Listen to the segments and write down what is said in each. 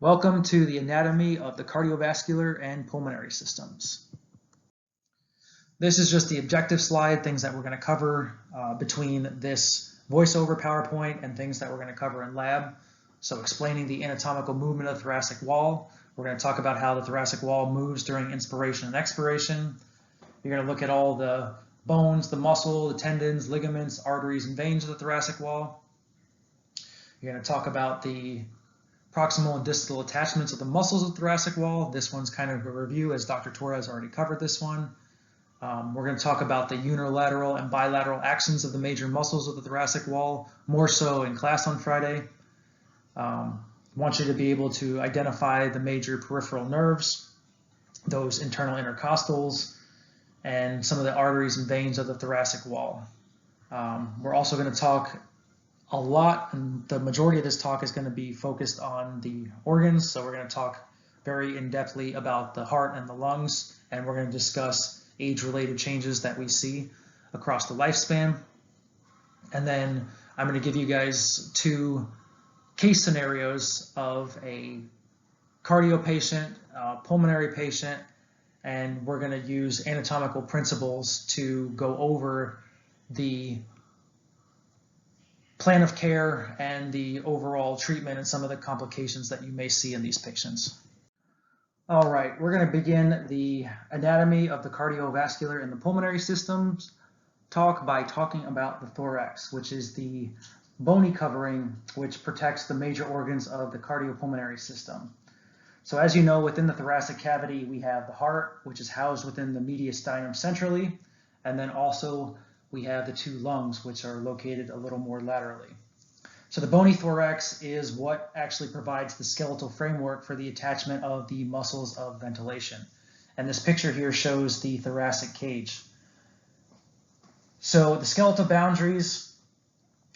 Welcome to the anatomy of the cardiovascular and pulmonary systems. This is just the objective slide, things that we're going to cover between this voiceover PowerPoint and things that we're going to cover in lab. So explaining the anatomical movement of the thoracic wall. We're going to talk about how the thoracic wall moves during inspiration and expiration. You're going to look at all the bones, the muscle, the tendons, ligaments, arteries, and veins of the thoracic wall. You're going to talk about the proximal and distal attachments of the muscles of the thoracic wall. This one's kind of a review, as Dr. Torres already covered this one. We're going to talk about the unilateral and bilateral actions of the major muscles of the thoracic wall, more so in class on Friday. Want you to be able to identify the major peripheral nerves, those internal intercostals, and some of the arteries and veins of the thoracic wall. We're also going to talk a lot, and the majority of this talk is going to be focused on the organs. So we're going to talk very in-depthly about the heart and the lungs, and we're going to discuss age-related changes that we see across the lifespan. And then I'm going to give you guys two case scenarios of a cardio patient, pulmonary patient, and we're going to use anatomical principles to go over the plan of care and the overall treatment and some of the complications that you may see in these patients. All right, we're going to begin the anatomy of the cardiovascular and the pulmonary systems talk by talking about the thorax, which is the bony covering which protects the major organs of the cardiopulmonary system. So as you know, within the thoracic cavity, we have the heart, which is housed within the mediastinum centrally, and then also we have the two lungs, which are located a little more laterally. So the bony thorax is what actually provides the skeletal framework for the attachment of the muscles of ventilation. And this picture here shows the thoracic cage. So the skeletal boundaries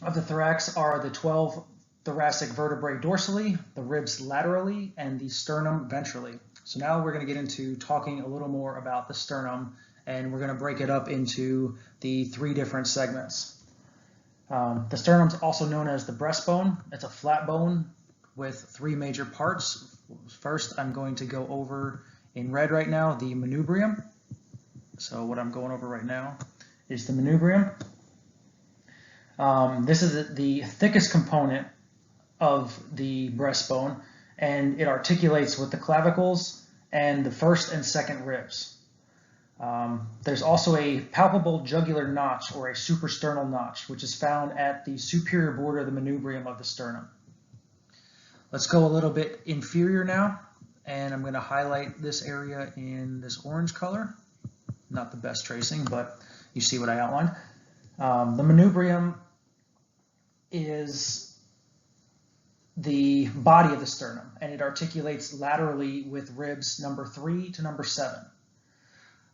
of the thorax are the 12 thoracic vertebrae dorsally, the ribs laterally, and the sternum ventrally. So now we're going to get into talking a little more about the sternum, and we're going to break it up into the three different segments. The sternum is also known as the breastbone. It's a flat bone with three major parts. First, I'm going to go over in red right now the manubrium. So what I'm going over right now is the manubrium. This is the thickest component of the breastbone, and it articulates with the clavicles and the first and second ribs. There's also a palpable jugular notch or a suprasternal notch, which is found at the superior border of the manubrium of the sternum. Let's go a little bit inferior now, and I'm going to highlight this area in this orange color. Not the best tracing, but you see what I outlined. The manubrium is the body of the sternum, and it articulates laterally with ribs number 3 to number 7.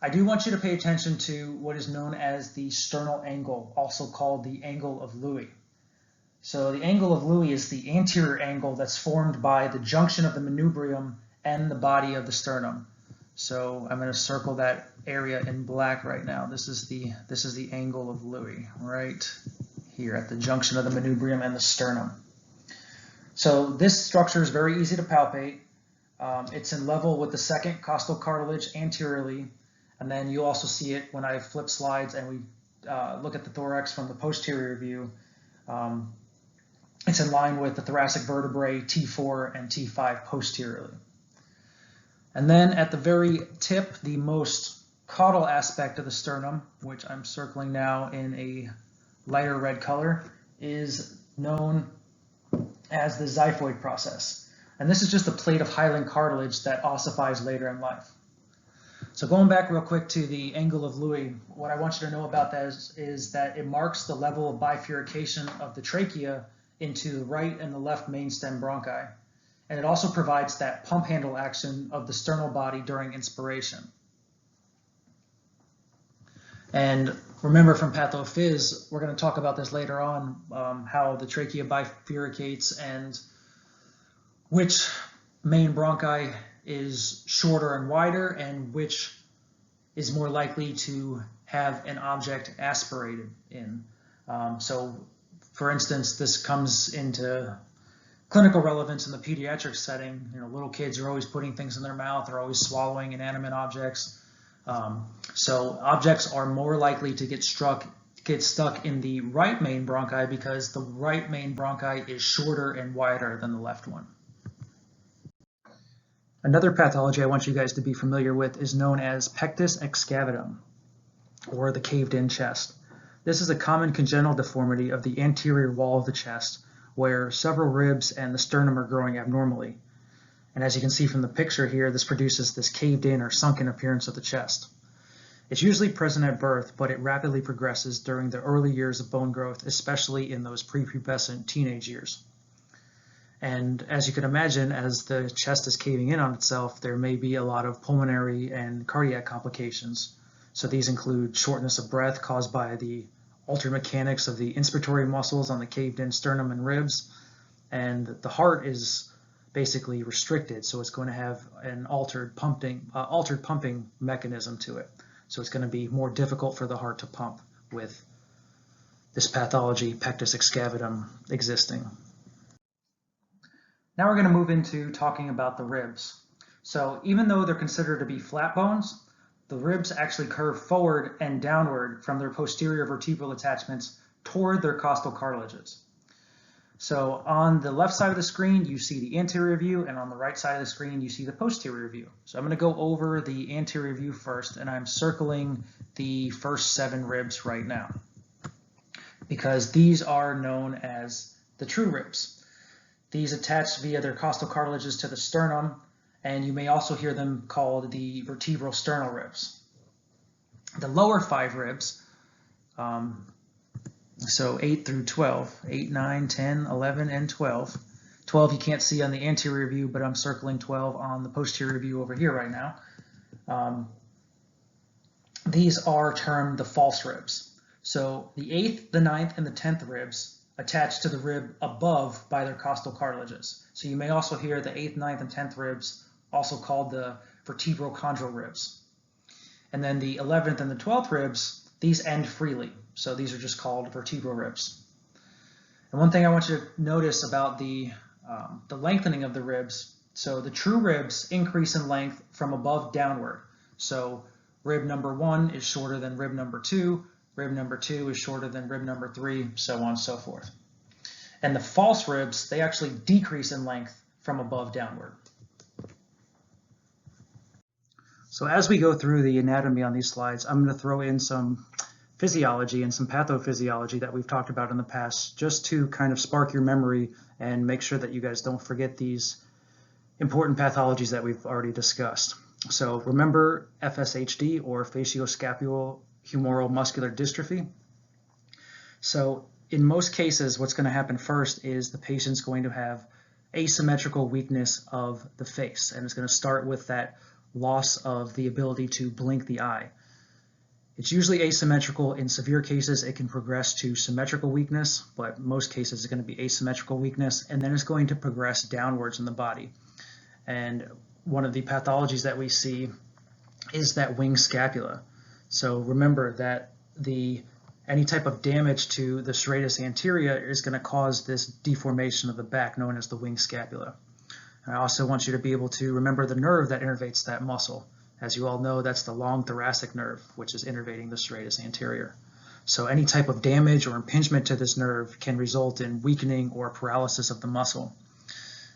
I do want you to pay attention to what is known as the sternal angle, also called the angle of Louis. So the angle of Louis is the anterior angle that's formed by the junction of the manubrium and the body of the sternum. So I'm going to circle that area in black right now. This is the angle of Louis right here at the junction of the manubrium and the sternum. So this structure is very easy to palpate. It's in level with the second costal cartilage anteriorly. And then you'll also see it when I flip slides and we look at the thorax from the posterior view. It's in line with the thoracic vertebrae T4 and T5 posteriorly. And then at the very tip, the most caudal aspect of the sternum, which I'm circling now in a lighter red color, is known as the xiphoid process. And this is just a plate of hyaline cartilage that ossifies later in life. So going back real quick to the angle of Louis, what I want you to know about that is that it marks the level of bifurcation of the trachea into the right and the left main stem bronchi. And it also provides that pump handle action of the sternal body during inspiration. And remember from pathophys, we're going to talk about this later on, how the trachea bifurcates and which main bronchi is shorter and wider, and which is more likely to have an object aspirated in. So for instance, this comes into clinical relevance in the pediatric setting, little kids are always putting things in their mouth, they're always swallowing inanimate objects. So objects are more likely to get stuck in the right main bronchi because the right main bronchi is shorter and wider than the left one. Another pathology I want you guys to be familiar with is known as pectus excavatum, or the caved-in chest. This is a common congenital deformity of the anterior wall of the chest, where several ribs and the sternum are growing abnormally. And as you can see from the picture here, this produces this caved-in or sunken appearance of the chest. It's usually present at birth, but it rapidly progresses during the early years of bone growth, especially in those prepubescent teenage years. And as you can imagine, as the chest is caving in on itself, there may be a lot of pulmonary and cardiac complications. So these include shortness of breath caused by the altered mechanics of the inspiratory muscles on the caved-in sternum and ribs, and the heart is basically restricted, so it's going to have an altered pumping mechanism to it. So it's going to be more difficult for the heart to pump with this pathology, pectus excavatum, existing. Now we're going to move into talking about the ribs. So even though they're considered to be flat bones, the ribs actually curve forward and downward from their posterior vertebral attachments toward their costal cartilages. So on the left side of the screen, you see the anterior view, and on the right side of the screen, you see the posterior view. So I'm going to go over the anterior view first, and I'm circling the first 7 ribs right now, because these are known as the true ribs. These attach via their costal cartilages to the sternum, and you may also hear them called the vertebral sternal ribs. The lower 5 ribs, so 8 through 12, 8, 9, 10, 11, and 12. 12 you can't see on the anterior view, but I'm circling 12 on the posterior view over here right now. These are termed the false ribs. So the 8th, the 9th, and the 10th ribs attach to the rib above by their costal cartilages. So you may also hear the 8th, 9th, and 10th ribs also called the vertebrochondral ribs. And then the 11th and the 12th ribs, these end freely. So these are just called vertebral ribs. And one thing I want you to notice about the lengthening of the ribs, so the true ribs increase in length from above downward. So rib number 1 is shorter than rib number 2, rib number 2 is shorter than rib number 3, so on and so forth. And the false ribs, they actually decrease in length from above downward. So as we go through the anatomy on these slides, I'm going to throw in some physiology and some pathophysiology that we've talked about in the past, just to kind of spark your memory and make sure that you guys don't forget these important pathologies that we've already discussed. So remember FSHD, or facioscapulohumeral muscular dystrophy. So in most cases, what's going to happen first is the patient's going to have asymmetrical weakness of the face, and it's going to start with that loss of the ability to blink the eye. It's usually asymmetrical. In severe cases, it can progress to symmetrical weakness, but most cases it's going to be asymmetrical weakness, and then it's going to progress downwards in the body. And one of the pathologies that we see is that wing scapula. So remember that any type of damage to the serratus anterior is going to cause this deformation of the back known as the wing scapula. And I also want you to be able to remember the nerve that innervates that muscle. As you all know, that's the long thoracic nerve, which is innervating the serratus anterior. So any type of damage or impingement to this nerve can result in weakening or paralysis of the muscle.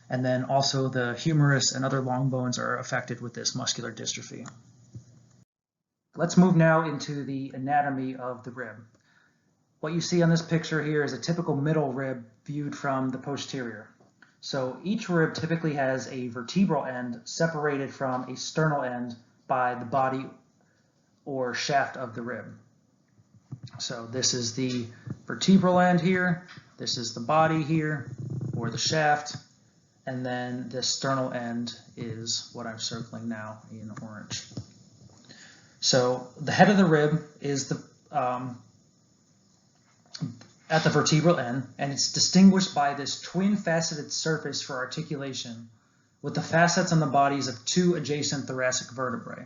And then also the humerus and other long bones are affected with this muscular dystrophy. Let's move now into the anatomy of the rib. What you see on this picture here is a typical middle rib viewed from the posterior. So each rib typically has a vertebral end separated from a sternal end by the body or shaft of the rib. So this is the vertebral end here, this is the body here, or the shaft, and then the sternal end is what I'm circling now in orange. So the head of the rib is at the vertebral end, and it's distinguished by this twin-faceted surface for articulation with the facets on the bodies of 2 adjacent thoracic vertebrae.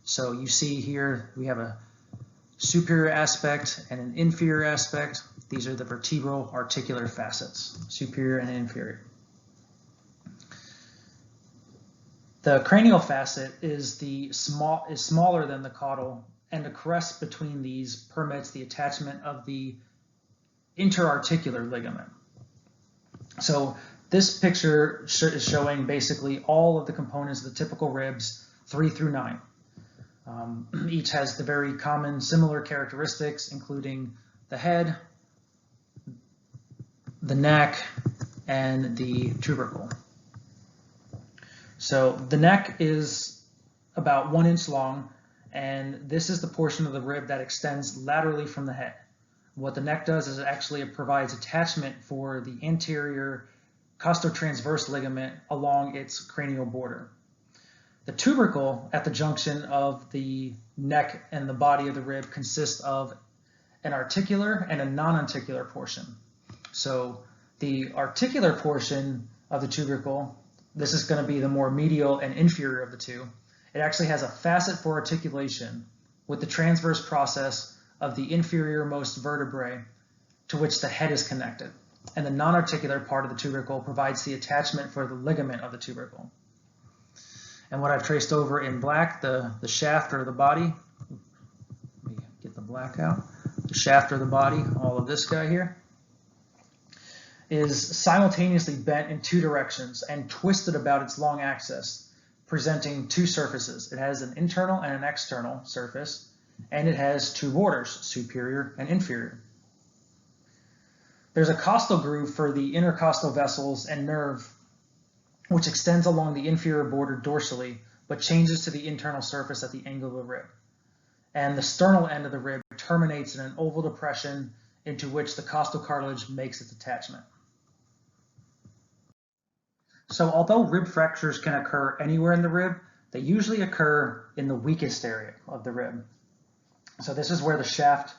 So you see here we have a superior aspect and an inferior aspect. These are the vertebral articular facets, superior and inferior. The cranial facet is smaller than the caudal, and a crest between these permits the attachment of the interarticular ligament. So this picture is showing basically all of the components of the typical ribs 3 through 9. Each has the very common similar characteristics, including the head, the neck, and the tubercle. So the neck is about 1 inch long, and this is the portion of the rib that extends laterally from the head. What the neck does is it actually provides attachment for the anterior costotransverse ligament along its cranial border. The tubercle at the junction of the neck and the body of the rib consists of an articular and a non-articular portion. So the articular portion of the tubercle, this is going to be the more medial and inferior of the two. It actually has a facet for articulation with the transverse process of the inferior-most vertebrae to which the head is connected. And the non-articular part of the tubercle provides the attachment for the ligament of the tubercle. And what I've traced over in black, the shaft or the body, let me get the black out, the shaft or the body, all of this guy here, is simultaneously bent in 2 directions and twisted about its long axis, presenting 2 surfaces. It has an internal and an external surface, and it has 2 borders, superior and inferior. There's a costal groove for the intercostal vessels and nerve, which extends along the inferior border dorsally, but changes to the internal surface at the angle of the rib. And the sternal end of the rib terminates in an oval depression into which the costal cartilage makes its attachment. So although rib fractures can occur anywhere in the rib, they usually occur in the weakest area of the rib. So this is where the shaft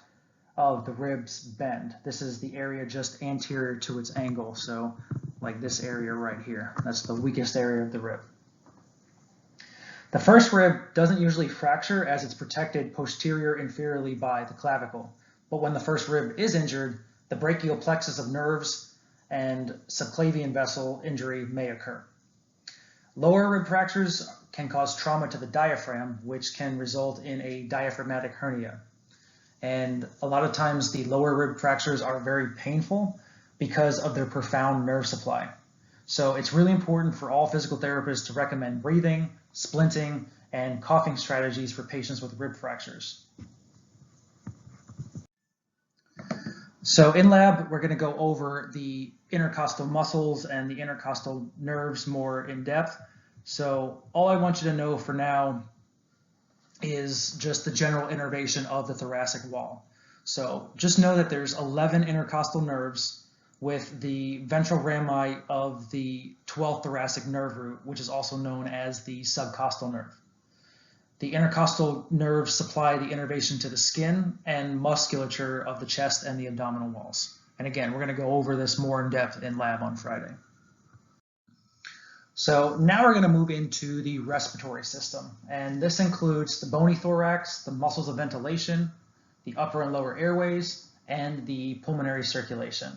of the ribs bend. This is the area just anterior to its angle. So like this area right here, that's the weakest area of the rib. The first rib doesn't usually fracture as it's protected posterior inferiorly by the clavicle. But when the first rib is injured, the brachial plexus of nerves and subclavian vessel injury may occur. Lower rib fractures can cause trauma to the diaphragm, which can result in a diaphragmatic hernia. And a lot of times the lower rib fractures are very painful because of their profound nerve supply. So it's really important for all physical therapists to recommend breathing, splinting, and coughing strategies for patients with rib fractures. So in lab, we're going to go over the intercostal muscles and the intercostal nerves more in depth. So all I want you to know for now is just the general innervation of the thoracic wall. So just know that there's 11 intercostal nerves with the ventral rami of the 12th thoracic nerve root, which is also known as the subcostal nerve. The intercostal nerves supply the innervation to the skin and musculature of the chest and the abdominal walls. And again, we're going to go over this more in depth in lab on Friday. So now we're going to move into the respiratory system, and this includes the bony thorax, the muscles of ventilation, the upper and lower airways, and the pulmonary circulation.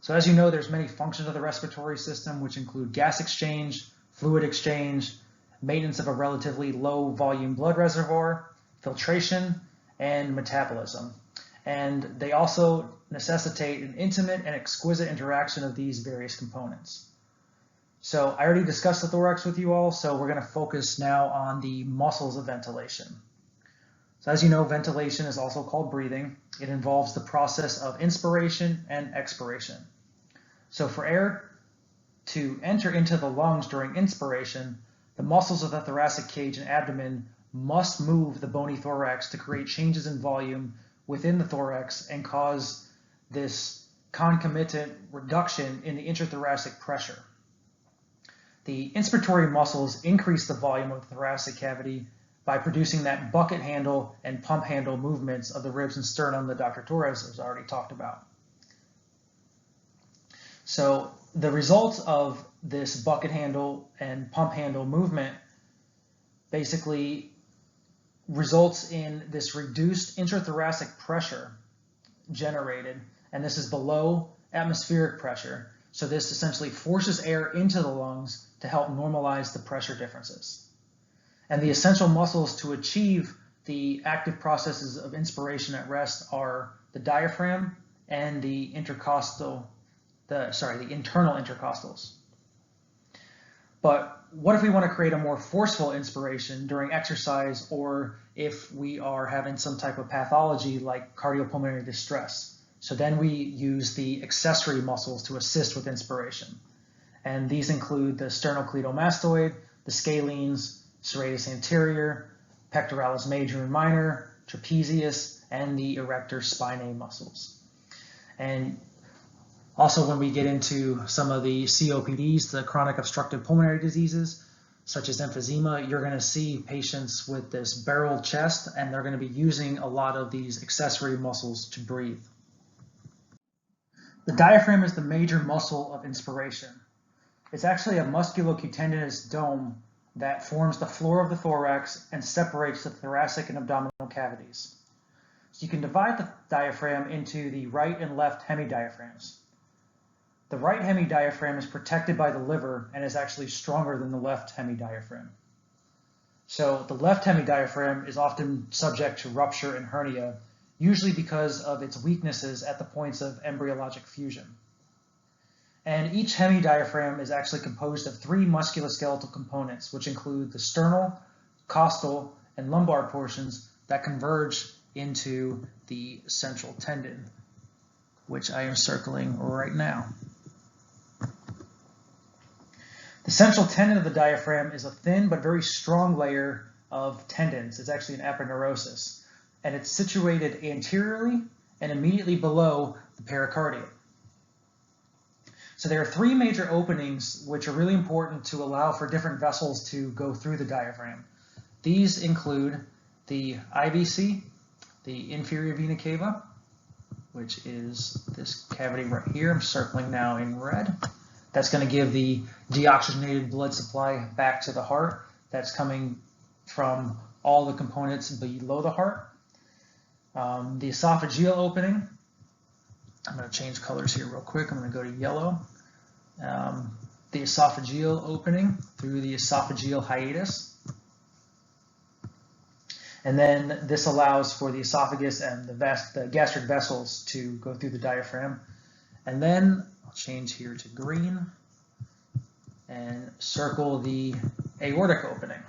So as you know, there's many functions of the respiratory system, which include gas exchange, fluid exchange, maintenance of a relatively low volume blood reservoir, filtration, and metabolism. And they also necessitate an intimate and exquisite interaction of these various components. So I already discussed the thorax with you all, so we're going to focus now on the muscles of ventilation. So as you know, ventilation is also called breathing. It involves the process of inspiration and expiration. So for air to enter into the lungs during inspiration, the muscles of the thoracic cage and abdomen must move the bony thorax to create changes in volume within the thorax and cause this concomitant reduction in the intrathoracic pressure. The inspiratory muscles increase the volume of the thoracic cavity by producing that bucket handle and pump handle movements of the ribs and sternum that Dr. Torres has already talked about. So the result of this bucket handle and pump handle movement basically results in this reduced intrathoracic pressure generated, and this is below atmospheric pressure. So this essentially forces air into the lungs to help normalize the pressure differences. And the essential muscles to achieve the active processes of inspiration at rest are the diaphragm and the internal intercostals. But what if we want to create a more forceful inspiration during exercise, or if we are having some type of pathology like cardiopulmonary distress? So then we use the accessory muscles to assist with inspiration. And these include the sternocleidomastoid, the scalenes, serratus anterior, pectoralis major and minor, trapezius, and the erector spinae muscles. And also, when we get into some of the COPDs, the chronic obstructive pulmonary diseases, such as emphysema, you're going to see patients with this barrel chest, and they're going to be using a lot of these accessory muscles to breathe. The diaphragm is the major muscle of inspiration. It's actually a musculocutaneous dome that forms the floor of the thorax and separates the thoracic and abdominal cavities. So you can divide the diaphragm into the right and left hemidiaphragms. The right hemidiaphragm is protected by the liver and is actually stronger than the left hemidiaphragm. So the left hemidiaphragm is often subject to rupture and hernia, usually because of its weaknesses at the points of embryologic fusion. And each hemidiaphragm is actually composed of 3 musculoskeletal components, which include the sternal, costal, and lumbar portions that converge into the central tendon, which I am circling right now. The central tendon of the diaphragm is a thin but very strong layer of tendons. It's actually an aponeurosis, and it's situated anteriorly and immediately below the pericardium. So there are 3 major openings which are really important to allow for different vessels to go through the diaphragm. These include the IVC, the inferior vena cava, which is this cavity right here. I'm circling now in red. That's going to give the deoxygenated blood supply back to the heart. That's coming from all the components below the heart. The esophageal opening. I'm going to change colors here real quick. I'm going to go to yellow. The esophageal opening through the esophageal hiatus. And then this allows for the esophagus and the gastric vessels to go through the diaphragm. And then I'll change here to green and circle the aortic opening.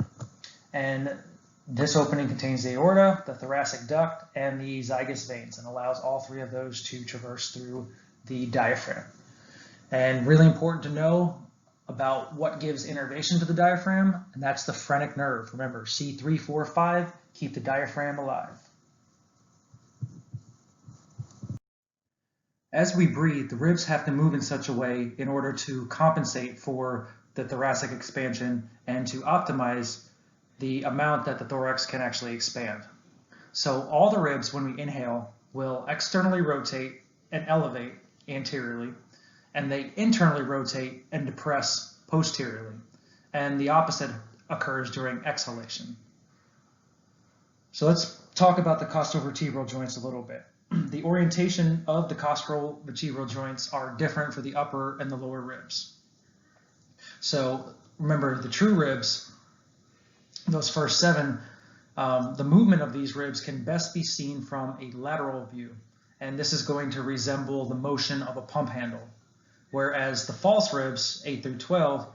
And this opening contains the aorta, the thoracic duct, and the zygous veins, and allows all 3 of those to traverse through the diaphragm. And really important to know about what gives innervation to the diaphragm, and that's the phrenic nerve. Remember, C3, 4, 5, keep the diaphragm alive. As we breathe, the ribs have to move in such a way in order to compensate for the thoracic expansion and to optimize the amount that the thorax can actually expand. So all the ribs, when we inhale, will externally rotate and elevate anteriorly, and they internally rotate and depress posteriorly. And the opposite occurs during exhalation. So let's talk about the costovertebral joints a little bit. The orientation of the costovertebral joints are different for the upper and the lower ribs. So remember, the true ribs, those first 7, the movement of these ribs can best be seen from a lateral view. And this is going to resemble the motion of a pump handle. Whereas the false ribs, 8 through 12,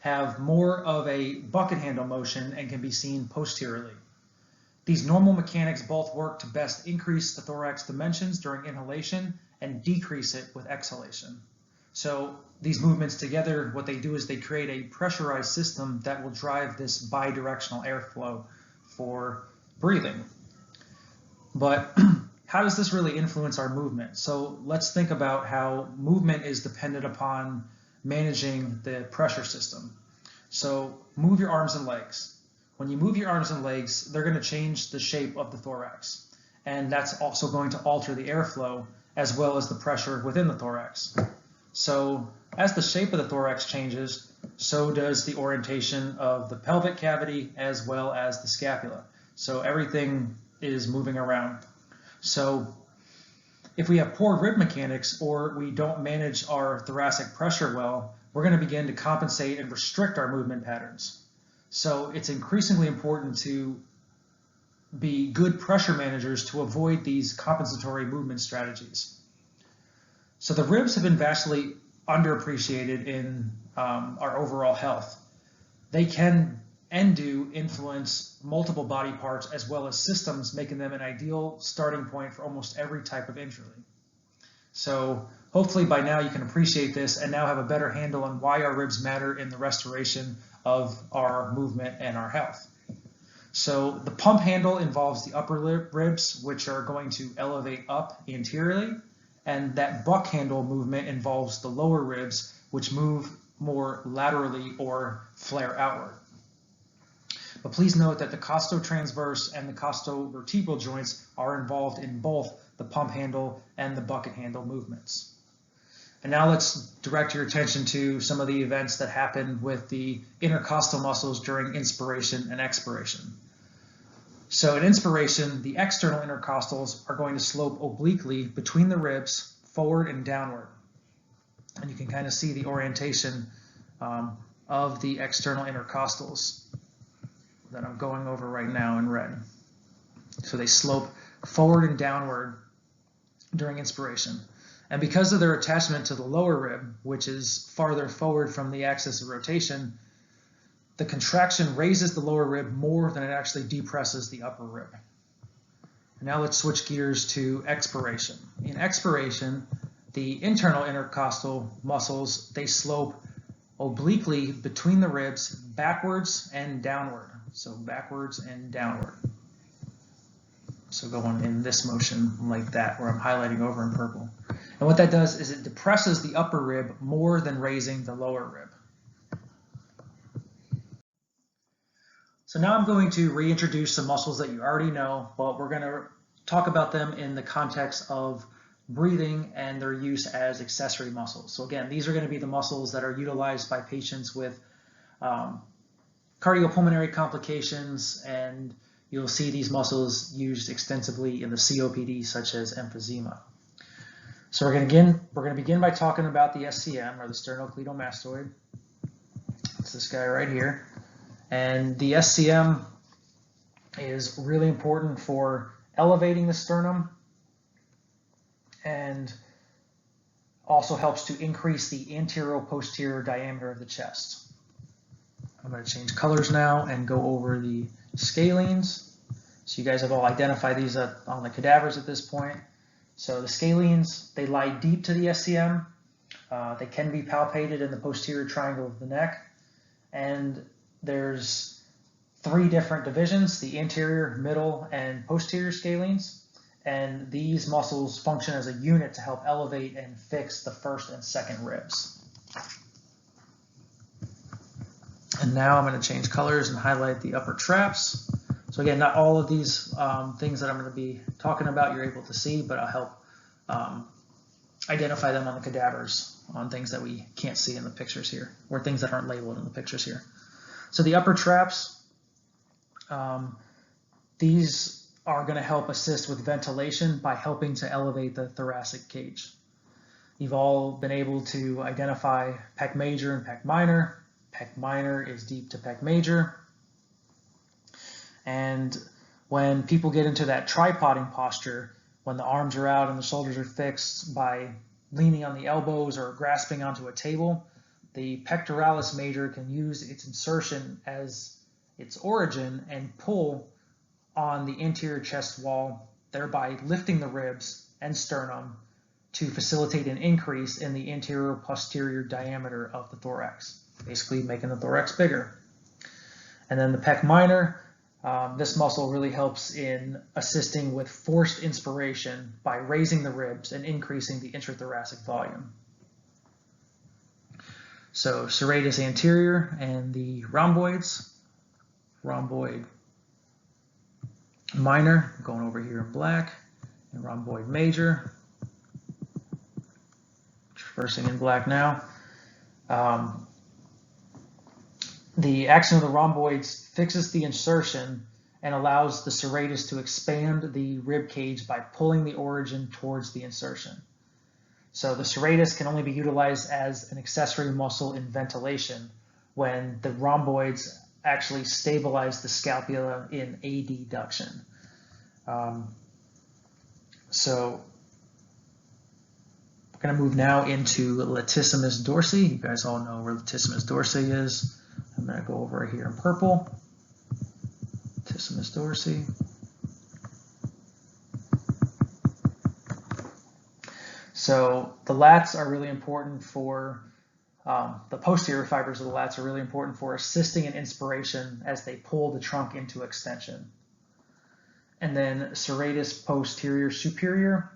have more of a bucket handle motion and can be seen posteriorly. These normal mechanics both work to best increase the thorax dimensions during inhalation and decrease it with exhalation. So these movements together, what they do is they create a pressurized system that will drive this bidirectional airflow for breathing. But how does this really influence our movement? So let's think about how movement is dependent upon managing the pressure system. So move your arms and legs. When you move your arms and legs, they're going to change the shape of the thorax. And that's also going to alter the airflow as well as the pressure within the thorax. So as the shape of the thorax changes, so does the orientation of the pelvic cavity as well as the scapula. So everything is moving around. So If we have poor rib mechanics or we don't manage our thoracic pressure well, we're going to begin to compensate and restrict our movement patterns. So it's increasingly important to be good pressure managers to avoid these compensatory movement strategies. So the ribs have been vastly underappreciated in our overall health. They can and do influence multiple body parts as well as systems, making them an ideal starting point for almost every type of injury. So hopefully by now you can appreciate this and now have a better handle on why our ribs matter in the restoration of our movement and our health. So the pump handle involves the upper ribs, which are going to elevate up anteriorly, and that buck handle movement involves the lower ribs, which move more laterally or flare outward. But please note that the costotransverse and the costovertebral joints are involved in both the pump handle and the bucket handle movements. And now let's direct your attention to some of the events that happen with the intercostal muscles during inspiration and expiration. So in inspiration, the external intercostals are going to slope obliquely between the ribs, forward and downward. And you can kind of see the orientation of the external intercostals that I'm going over right now in red. So they slope forward and downward during inspiration. And because of their attachment to the lower rib, which is farther forward from the axis of rotation, the contraction raises the lower rib more than it actually depresses the upper rib. And now let's switch gears to expiration. In expiration, the internal intercostal muscles, they slope obliquely between the ribs backwards and downward. So backwards and downward. So going in this motion like that, where I'm highlighting over in purple. And what that does is it depresses the upper rib more than raising the lower rib. So now I'm going to reintroduce some muscles that you already know, but we're going to talk about them in the context of breathing and their use as accessory muscles. So again, these are going to be the muscles that are utilized by patients with cardiopulmonary complications, and you'll see these muscles used extensively in the COPD, such as emphysema. So we're going to begin by talking about the SCM, or the sternocleidomastoid. It's this guy right here. And the SCM is really important for elevating the sternum and also helps to increase the anterior-posterior diameter of the chest. I'm going to change colors now and go over the scalenes. So you guys have all identified these on the cadavers at this point. So the scalenes, they lie deep to the SCM. They can be palpated in the posterior triangle of the neck. And there's 3 different divisions, the anterior, middle, and posterior scalenes. And these muscles function as a unit to help elevate and fix the first and second ribs. And now I'm going to change colors and highlight the upper traps. So again, not all of these things that I'm going to be talking about you're able to see, but I'll help identify them on the cadavers on things that we can't see in the pictures here, or things that aren't labeled in the pictures here. So the upper traps, these are going to help assist with ventilation by helping to elevate the thoracic cage. You've all been able to identify pec major and pec minor. Pec minor is deep to pec major. And when people get into that tripoding posture, when the arms are out and the shoulders are fixed by leaning on the elbows or grasping onto a table, the pectoralis major can use its insertion as its origin and pull on the anterior chest wall, thereby lifting the ribs and sternum to facilitate an increase in the anterior posterior diameter of the thorax, basically making the thorax bigger. And then the pec minor, this muscle really helps in assisting with forced inspiration by raising the ribs and increasing the intrathoracic volume. So serratus anterior and the rhomboids, rhomboid minor, going over here in black, and rhomboid major, traversing in black now. The action of the rhomboids fixes the insertion and allows the serratus to expand the rib cage by pulling the origin towards the insertion. So the serratus can only be utilized as an accessory muscle in ventilation when the rhomboids actually stabilize the scapula in adduction. So we're going to move now into latissimus dorsi. You guys all know where latissimus dorsi is. I'm going to go over here in purple. Latissimus dorsi. So the lats are really important for, the posterior fibers of the lats are really important for assisting in inspiration as they pull the trunk into extension. And then serratus posterior superior.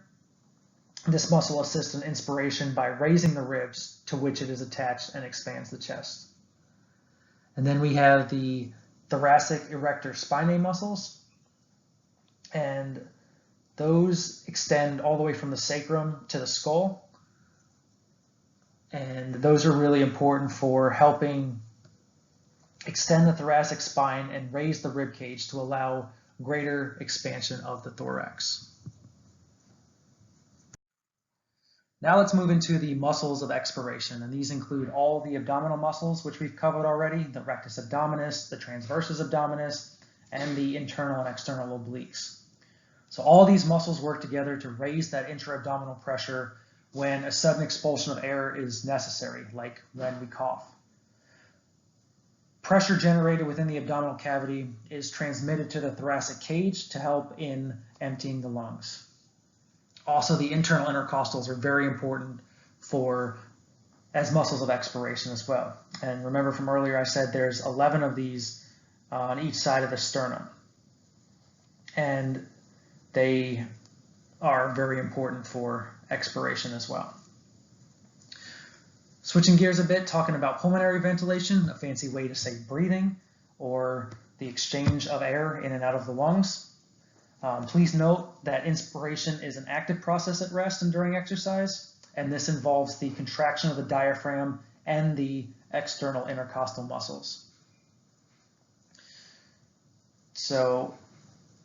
This muscle assists in inspiration by raising the ribs to which it is attached and expands the chest. And then we have the thoracic erector spinae muscles, and those extend all the way from the sacrum to the skull. And those are really important for helping extend the thoracic spine and raise the rib cage to allow greater expansion of the thorax. Now let's move into the muscles of expiration, and these include all the abdominal muscles, which we've covered already, the rectus abdominis, the transversus abdominis, and the internal and external obliques. So all these muscles work together to raise that intra-abdominal pressure when a sudden expulsion of air is necessary, like when we cough. Pressure generated within the abdominal cavity is transmitted to the thoracic cage to help in emptying the lungs. Also, the internal intercostals are very important as muscles of expiration as well. And remember from earlier, I said there's 11 of these on each side of the sternum. And they are very important for expiration as well. Switching gears a bit, talking about pulmonary ventilation, a fancy way to say breathing, or the exchange of air in and out of the lungs. Please note that inspiration is an active process at rest and during exercise, and this involves the contraction of the diaphragm and the external intercostal muscles. So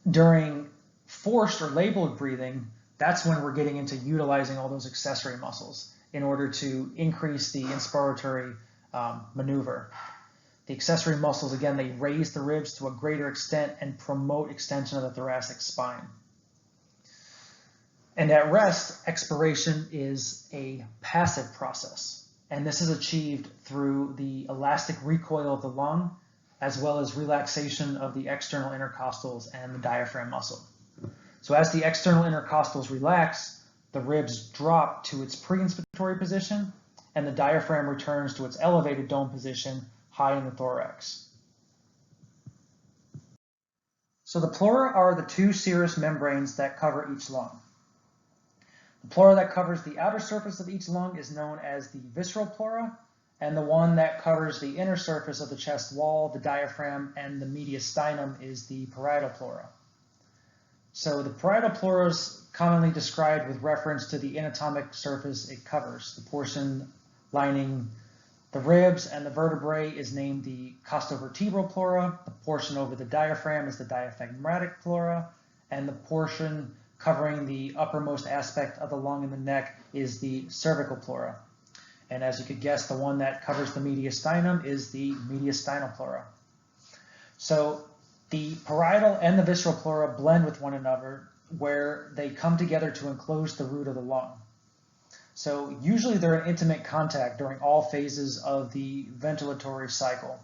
during forced or labeled breathing, that's when we're getting into utilizing all those accessory muscles in order to increase the inspiratory maneuver. The accessory muscles, again, they raise the ribs to a greater extent and promote extension of the thoracic spine. And at rest, expiration is a passive process. And this is achieved through the elastic recoil of the lung, as well as relaxation of the external intercostals and the diaphragm muscle. So as the external intercostals relax, the ribs drop to its pre-inspiratory position, and the diaphragm returns to its elevated dome position high in the thorax. So the pleura are the two serous membranes that cover each lung. The pleura that covers the outer surface of each lung is known as the visceral pleura, and the one that covers the inner surface of the chest wall, the diaphragm, and the mediastinum is the parietal pleura. So the parietal pleura is commonly described with reference to the anatomic surface it covers. The portion lining the ribs and the vertebrae is named the costovertebral pleura. The portion over the diaphragm is the diaphragmatic pleura, and the portion covering the uppermost aspect of the lung and the neck is the cervical pleura. And as you could guess, the one that covers the mediastinum is the mediastinal pleura. So the parietal and the visceral pleura blend with one another where they come together to enclose the root of the lung. So usually they're in intimate contact during all phases of the ventilatory cycle,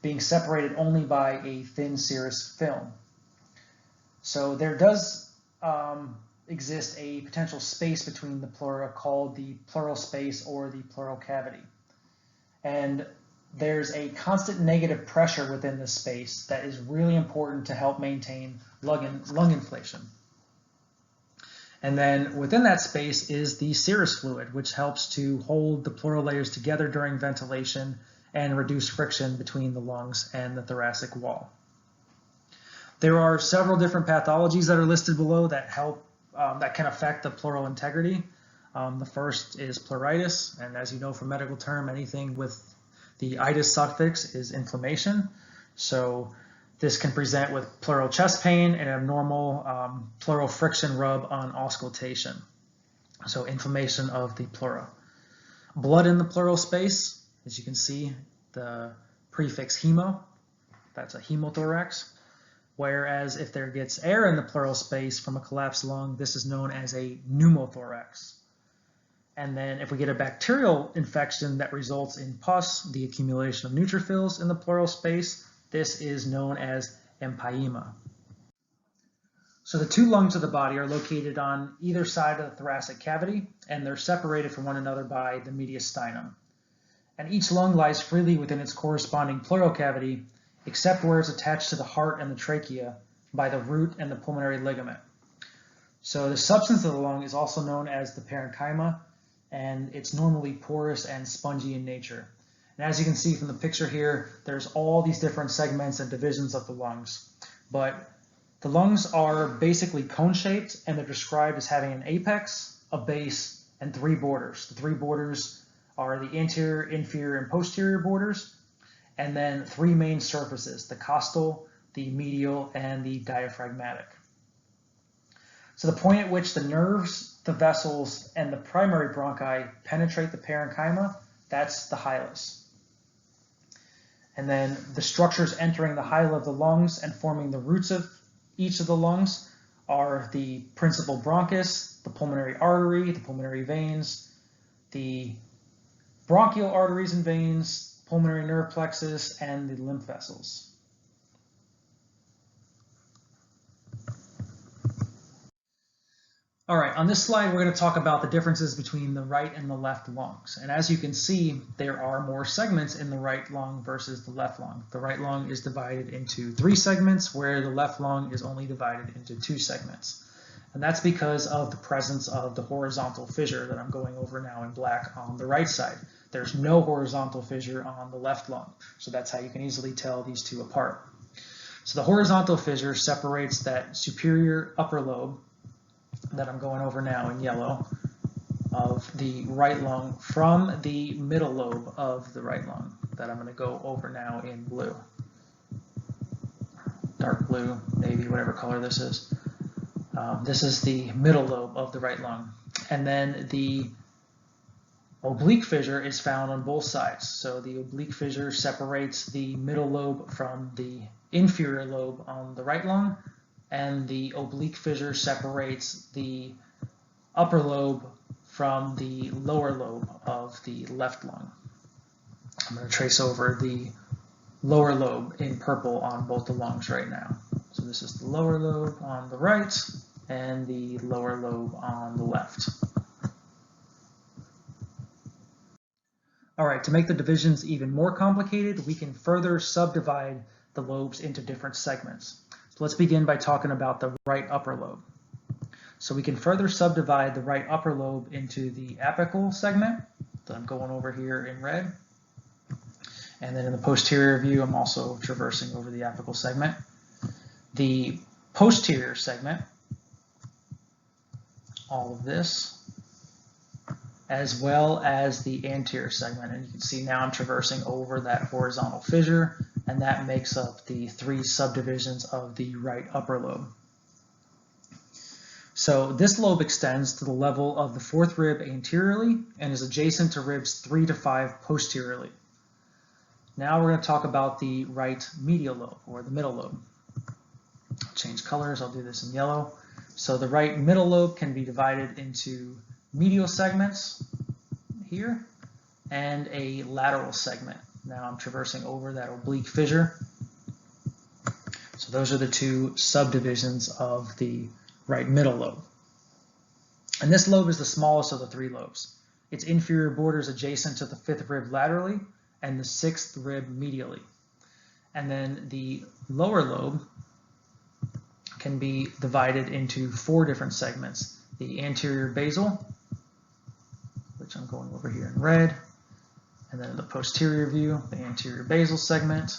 being separated only by a thin serous film. So there does exist a potential space between the pleura called the pleural space or the pleural cavity. And there's a constant negative pressure within this space that is really important to help maintain lung inflation. And then within that space is the serous fluid, which helps to hold the pleural layers together during ventilation and reduce friction between the lungs and the thoracic wall. There are several different pathologies that are listed below that can affect the pleural integrity. The first is pleuritis, and as you know from medical term, anything with the itis suffix is inflammation. So This can present with pleural chest pain and abnormal pleural friction rub on auscultation, so inflammation of the pleura. Blood in the pleural space, as you can see, the prefix hemo, that's a hemothorax. Whereas if there gets air in the pleural space from a collapsed lung, this is known as a pneumothorax. And then if we get a bacterial infection that results in pus, the accumulation of neutrophils in the pleural space, this is known as empyema. So the two lungs of the body are located on either side of the thoracic cavity, and they're separated from one another by the mediastinum. And each lung lies freely within its corresponding pleural cavity, except where it's attached to the heart and the trachea by the root and the pulmonary ligament. So the substance of the lung is also known as the parenchyma, and it's normally porous and spongy in nature. And as you can see from the picture here, there's all these different segments and divisions of the lungs. But the lungs are basically cone-shaped, and they're described as having an apex, a base, and three borders. The three borders are the anterior, inferior, and posterior borders, and then three main surfaces, the costal, the medial, and the diaphragmatic. So the point at which the nerves, the vessels, and the primary bronchi penetrate the parenchyma, that's the hilus. And then the structures entering the hilum of the lungs and forming the roots of each of the lungs are the principal bronchus, the pulmonary artery, the pulmonary veins, the bronchial arteries and veins, pulmonary nerve plexus, and the lymph vessels. All right, on this slide, we're going to talk about the differences between the right and the left lungs. And as you can see, there are more segments in the right lung versus the left lung. The right lung is divided into 3 segments, where the left lung is only divided into 2 segments. And that's because of the presence of the horizontal fissure that I'm going over now in black on the right side. There's no horizontal fissure on the left lung. So that's how you can easily tell these two apart. So the horizontal fissure separates that superior upper lobe that I'm going over now in yellow of the right lung from the middle lobe of the right lung that I'm going to go over now in blue. Dark blue, navy, whatever color this is. This is the middle lobe of the right lung. And then the oblique fissure is found on both sides. So the oblique fissure separates the middle lobe from the inferior lobe on the right lung, and the oblique fissure separates the upper lobe from the lower lobe of the left lung. I'm going to trace over the lower lobe in purple on both the lungs right now. So this is the lower lobe on the right and the lower lobe on the left. All right, to make the divisions even more complicated, we can further subdivide the lobes into different segments. So let's begin by talking about the right upper lobe. So we can further subdivide the right upper lobe into the apical segment that I'm going over here in red. And then in the posterior view, I'm also traversing over the apical segment. The posterior segment, all of this, as well as the anterior segment. And you can see now I'm traversing over that horizontal fissure, and that makes up the 3 subdivisions of the right upper lobe. So this lobe extends to the level of the 4th rib anteriorly and is adjacent to ribs 3 to 5 posteriorly. Now we're going to talk about the right medial lobe, or the middle lobe. I'll change colors, I'll do this in yellow. So the right middle lobe can be divided into medial segments here and a lateral segment. Now I'm traversing over that oblique fissure. So those are the 2 subdivisions of the right middle lobe. And this lobe is the smallest of the 3 lobes. Its inferior border is adjacent to the 5th rib laterally and the 6th rib medially. And then the lower lobe can be divided into 4 different segments. The anterior basal, which I'm going over here in red, and then in the posterior view, the anterior basal segment,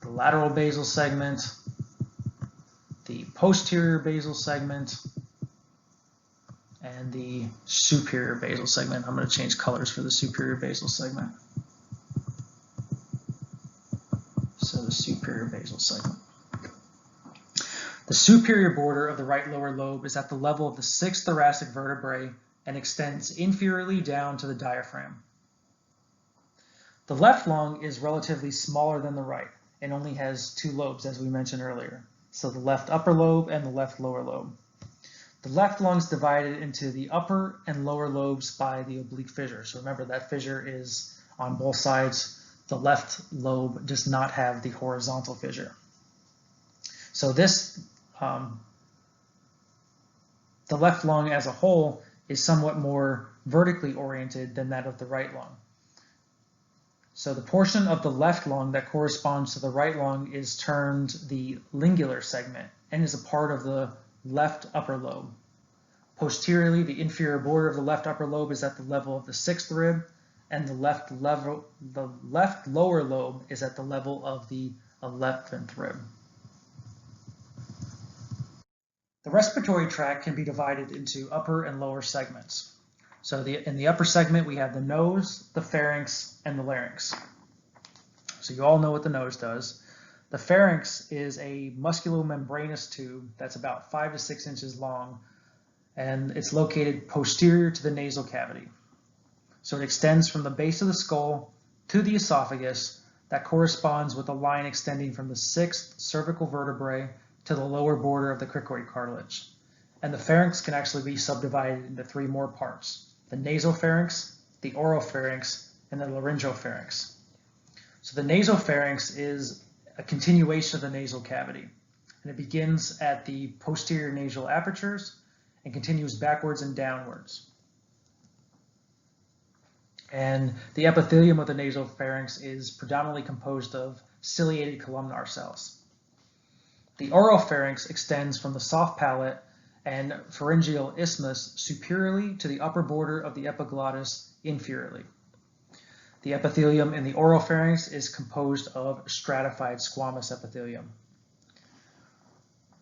the lateral basal segment, the posterior basal segment, and the superior basal segment. I'm going to change colors for the superior basal segment. So the superior basal segment. The superior border of the right lower lobe is at the level of the 6th thoracic vertebrae and extends inferiorly down to the diaphragm. The left lung is relatively smaller than the right and only has 2 lobes, as we mentioned earlier. So the left upper lobe and the left lower lobe. The left lung is divided into the upper and lower lobes by the oblique fissure. So remember, that fissure is on both sides. The left lobe does not have the horizontal fissure. So this, the left lung as a whole is somewhat more vertically oriented than that of the right lung. So the portion of the left lung that corresponds to the right lung is termed the lingular segment and is a part of the left upper lobe. Posteriorly, the inferior border of the left upper lobe is at the level of the 6th rib, and the left lower lobe is at the level of the 11th rib. The respiratory tract can be divided into upper and lower segments. So in the upper segment, we have the nose, the pharynx, and the larynx. So you all know what the nose does. The pharynx is a musculomembranous tube that's about 5 to 6 inches long, and it's located posterior to the nasal cavity. So it extends from the base of the skull to the esophagus that corresponds with a line extending from the 6th cervical vertebrae to the lower border of the cricoid cartilage. And the pharynx can actually be subdivided into 3 more parts: the nasopharynx, the oropharynx, and the laryngopharynx. So the nasopharynx is a continuation of the nasal cavity, and it begins at the posterior nasal apertures and continues backwards and downwards. And the epithelium of the nasopharynx is predominantly composed of ciliated columnar cells. The oropharynx extends from the soft palate and pharyngeal isthmus superiorly to the upper border of the epiglottis inferiorly. The epithelium in the oropharynx is composed of stratified squamous epithelium.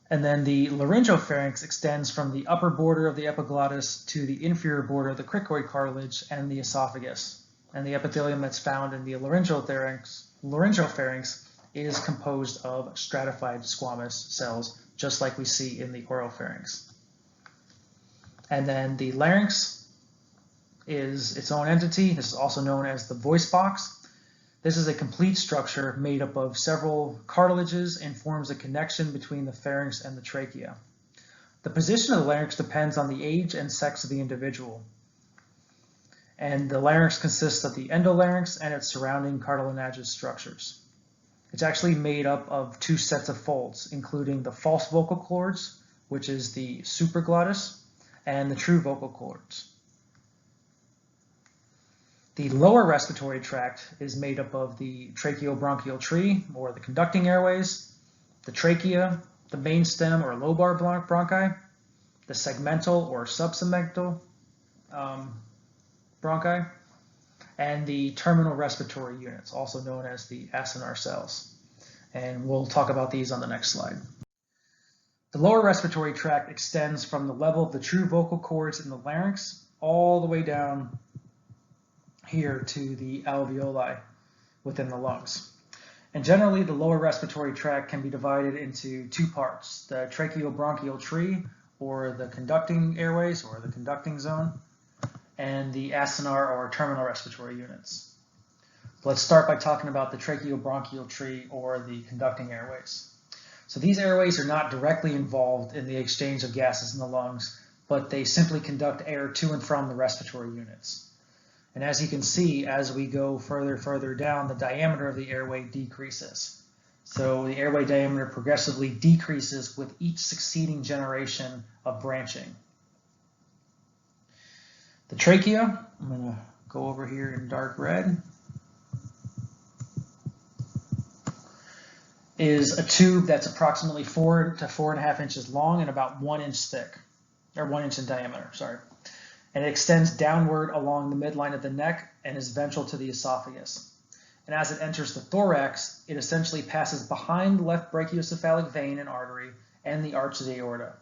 And then the laryngopharynx extends from the upper border of the epiglottis to the inferior border of the cricoid cartilage and the esophagus. And the epithelium that's found in the laryngopharynx is composed of stratified squamous cells, just like we see in the oropharynx. And then the larynx is its own entity. This is also known as the voice box. This is a complete structure made up of several cartilages and forms a connection between the pharynx and the trachea. The position of the larynx depends on the age and sex of the individual. And the larynx consists of the endolarynx and its surrounding cartilaginous structures. It's actually made up of 2 sets of folds, including the false vocal cords, which is the supraglottis, and the true vocal cords. The lower respiratory tract is made up of the tracheobronchial tree, or the conducting airways, the trachea, the main stem or lobar bronchi, the segmental or subsegmental bronchi, and the terminal respiratory units, also known as the acinar cells. And we'll talk about these on the next slide. The lower respiratory tract extends from the level of the true vocal cords in the larynx all the way down here to the alveoli within the lungs. And generally, the lower respiratory tract can be divided into 2 parts: the tracheobronchial tree, or the conducting airways, or the conducting zone, and the acinar or terminal respiratory units. Let's start by talking about the tracheobronchial tree, or the conducting airways. So these airways are not directly involved in the exchange of gases in the lungs, but they simply conduct air to and from the respiratory units. And as you can see, as we go further down, the diameter of the airway decreases. So the airway diameter progressively decreases with each succeeding generation of branching. The trachea, I'm going to go over here in dark red, is a tube that's approximately 4 to 4.5 inches long and about 1 inch thick, or 1 inch in diameter, sorry. And it extends downward along the midline of the neck and is ventral to the esophagus. And as it enters the thorax, it essentially passes behind the left brachiocephalic vein and artery and the arch of the aorta.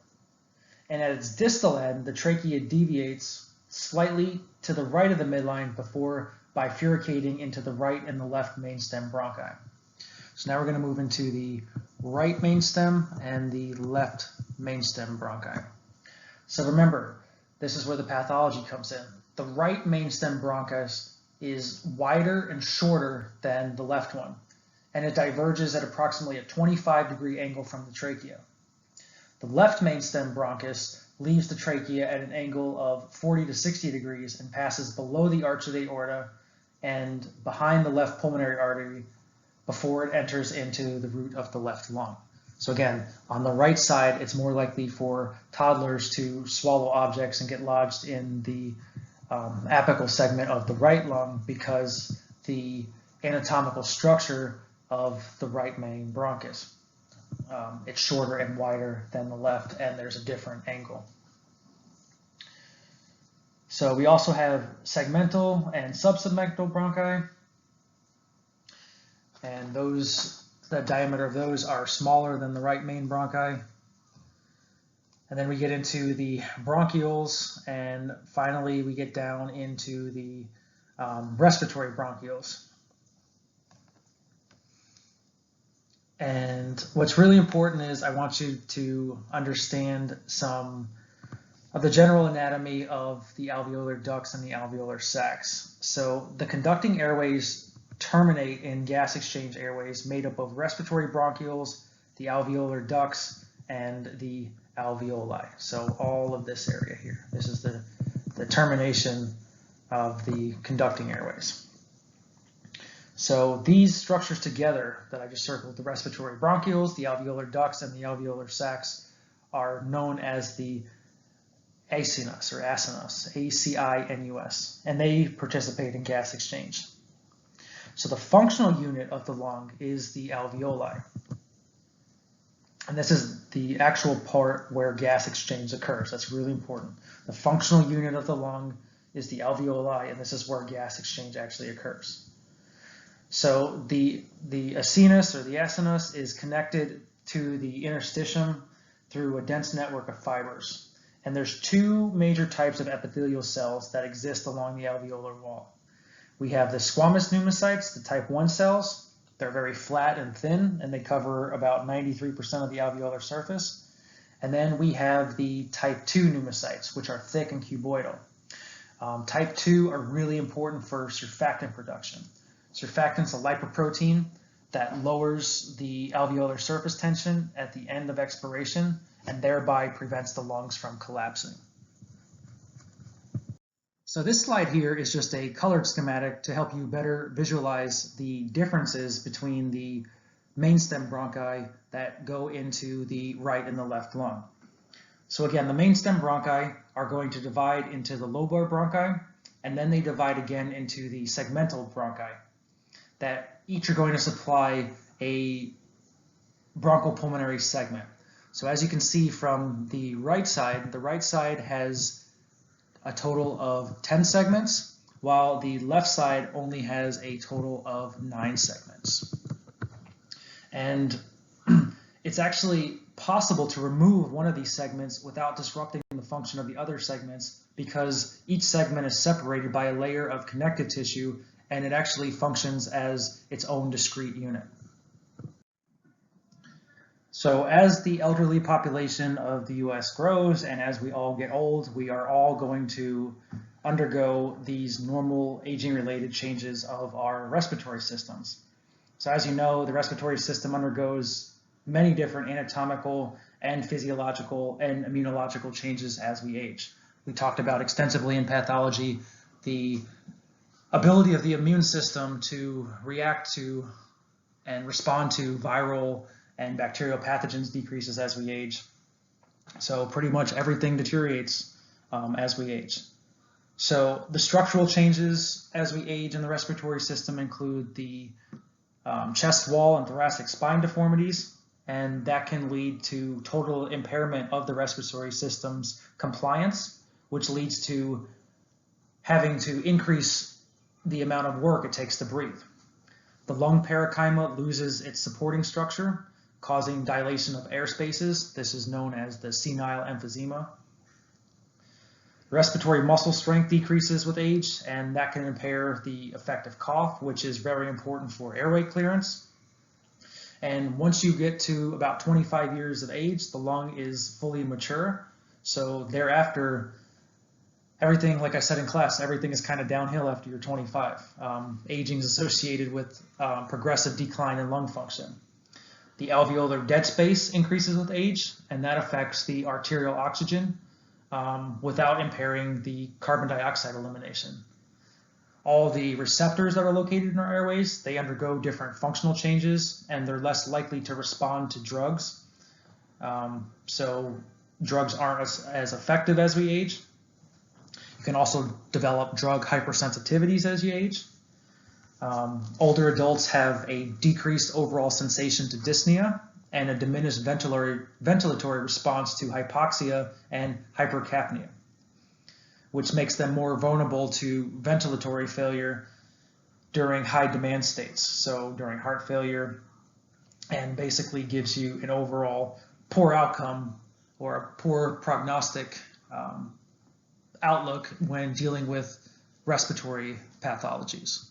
And at its distal end, the trachea deviates slightly to the right of the midline before bifurcating into the right and the left main stem bronchi. So now we're going to move into the right mainstem and the left mainstem bronchi. So remember, this is where the pathology comes in. The right mainstem bronchus is wider and shorter than the left one, and it diverges at approximately a 25-degree angle from the trachea. The left mainstem bronchus leaves the trachea at an angle of 40 to 60 degrees and passes below the arch of the aorta and behind the left pulmonary artery before it enters into the root of the left lung. So again, on the right side, it's more likely for toddlers to swallow objects and get lodged in the apical segment of the right lung because the anatomical structure of the right main bronchus. It's shorter and wider than the left, and there's a different angle. So we also have segmental and subsegmental bronchi, and the diameter of those are smaller than the right main bronchi. And then we get into the bronchioles, and finally we get down into the respiratory bronchioles. And what's really important is I want you to understand some of the general anatomy of the alveolar ducts and the alveolar sacs. So the conducting airways terminate in gas exchange airways made up of respiratory bronchioles, the alveolar ducts, and the alveoli. So all of this area here. This is the termination of the conducting airways. So these structures together that I just circled, the respiratory bronchioles, the alveolar ducts, and the alveolar sacs, are known as the acinus or acinus, A-C-I-N-U-S, and they participate in gas exchange. So the functional unit of the lung is the alveoli. And this is the actual part where gas exchange occurs. That's really important. The functional unit of the lung is the alveoli, and this is where gas exchange actually occurs. So the acinus or the acinus is connected to the interstitium through a dense network of fibers. And there's two major types of epithelial cells that exist along the alveolar wall. We have the squamous pneumocytes, the type 1 cells. They're very flat and thin, and they cover about 93% of the alveolar surface. And then we have the type 2 pneumocytes, which are thick and cuboidal. Type 2 are really important for surfactant production. Surfactant's a lipoprotein that lowers the alveolar surface tension at the end of expiration and thereby prevents the lungs from collapsing. So this slide here is just a colored schematic to help you better visualize the differences between the mainstem bronchi that go into the right and the left lung. So again, the mainstem bronchi are going to divide into the lobar bronchi, and then they divide again into the segmental bronchi that each are going to supply a bronchopulmonary segment. So as you can see from the right side has a total of 10 segments, while the left side only has a total of 9 segments. And it's actually possible to remove one of these segments without disrupting the function of the other segments because each segment is separated by a layer of connective tissue and it actually functions as its own discrete unit. So as the elderly population of the US grows and as we all get old, we are all going to undergo these normal aging-related changes of our respiratory systems. So as you know, the respiratory system undergoes many different anatomical and physiological and immunological changes as we age. We talked about extensively in pathology the ability of the immune system to react to and respond to viral and bacterial pathogens decreases as we age. So pretty much everything deteriorates as we age. So the structural changes as we age in the respiratory system include the chest wall and thoracic spine deformities, and that can lead to total impairment of the respiratory system's compliance, which leads to having to increase the amount of work it takes to breathe. The lung parenchyma loses its supporting structure, causing dilation of air spaces. This is known as the senile emphysema. Respiratory muscle strength decreases with age, and that can impair the effective cough, which is very important for airway clearance. And once you get to about 25 years of age, the lung is fully mature. So thereafter, everything, like I said in class, everything is kind of downhill after you're 25. Aging is associated with progressive decline in lung function. The alveolar dead space increases with age, and that affects the arterial oxygen without impairing the carbon dioxide elimination. All the receptors that are located in our airways, they undergo different functional changes, and they're less likely to respond to drugs. So drugs aren't as effective as we age. You can also develop drug hypersensitivities as you age. Older adults have a decreased overall sensation to dyspnea and a diminished ventilatory response to hypoxia and hypercapnia, which makes them more vulnerable to ventilatory failure during high demand states, so during heart failure, and basically gives you an overall poor outcome or a poor prognostic outlook when dealing with respiratory pathologies.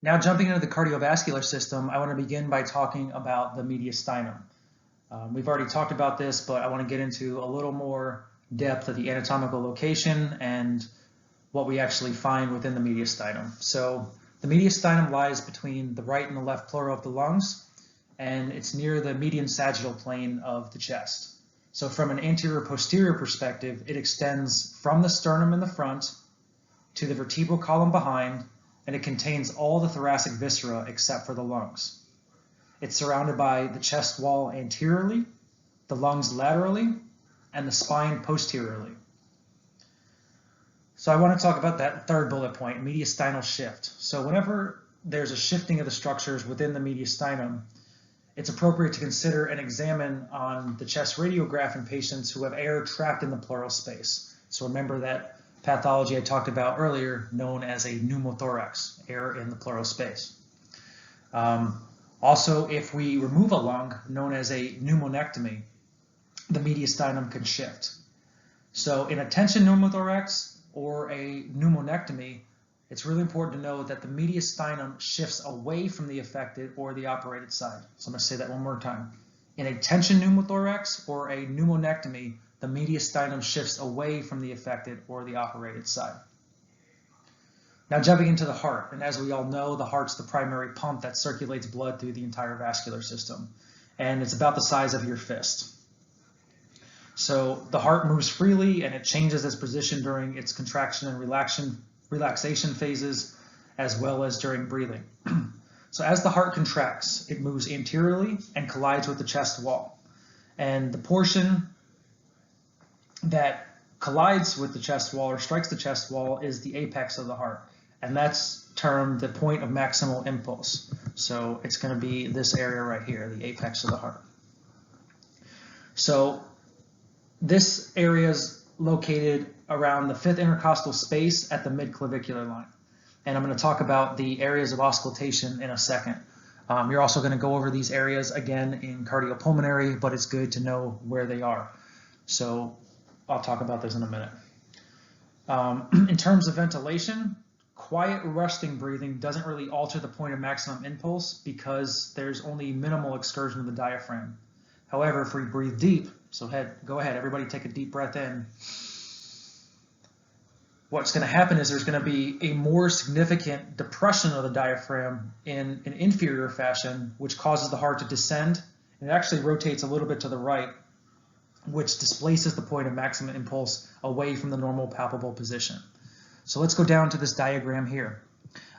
Now jumping into the cardiovascular system, I want to begin by talking about the mediastinum. We've already talked about this, but I want to get into a little more depth of the anatomical location and what we actually find within the mediastinum. So the mediastinum lies between the right and the left pleura of the lungs, and it's near the median sagittal plane of the chest. So from an anterior-posterior perspective, it extends from the sternum in the front to the vertebral column behind, and it contains all the thoracic viscera except for the lungs. It's surrounded by the chest wall anteriorly, the lungs laterally, and the spine posteriorly. So I want to talk about that third bullet point, mediastinal shift. So whenever there's a shifting of the structures within the mediastinum, it's appropriate to consider and examine on the chest radiograph in patients who have air trapped in the pleural space. So remember that pathology I talked about earlier, known as a pneumothorax, air in the pleural space. Also, if we remove a lung, known as a pneumonectomy, the mediastinum can shift. So in a tension pneumothorax or a pneumonectomy, it's really important to know that the mediastinum shifts away from the affected or the operated side. So I'm going to say that one more time. In a tension pneumothorax or a pneumonectomy, the mediastinum shifts away from the affected or the operated side. Now jumping into the heart, and as we all know, the heart's the primary pump that circulates blood through the entire vascular system, and it's about the size of your fist. So the heart moves freely and it changes its position during its contraction and relaxation phases, as well as during breathing. So as the heart contracts, it moves anteriorly and collides with the chest wall. And the portion that collides with the chest wall or strikes the chest wall is the apex of the heart. And that's termed the point of maximal impulse. So it's going to be this area right here, the apex of the heart. So this area is located around the fifth intercostal space at the midclavicular line. And I'm going to talk about the areas of auscultation in a second. You're also going to go over these areas again in cardiopulmonary, but it's good to know where they are. So I'll talk about this in a minute. In terms of ventilation, quiet resting breathing doesn't really alter the point of maximum impulse because there's only minimal excursion of the diaphragm. However, if we breathe deep, so go ahead, everybody take a deep breath in. What's going to happen is there's going to be a more significant depression of the diaphragm in an inferior fashion, which causes the heart to descend, and it actually rotates a little bit to the right, which displaces the point of maximum impulse away from the normal palpable position. So let's go down to this diagram here.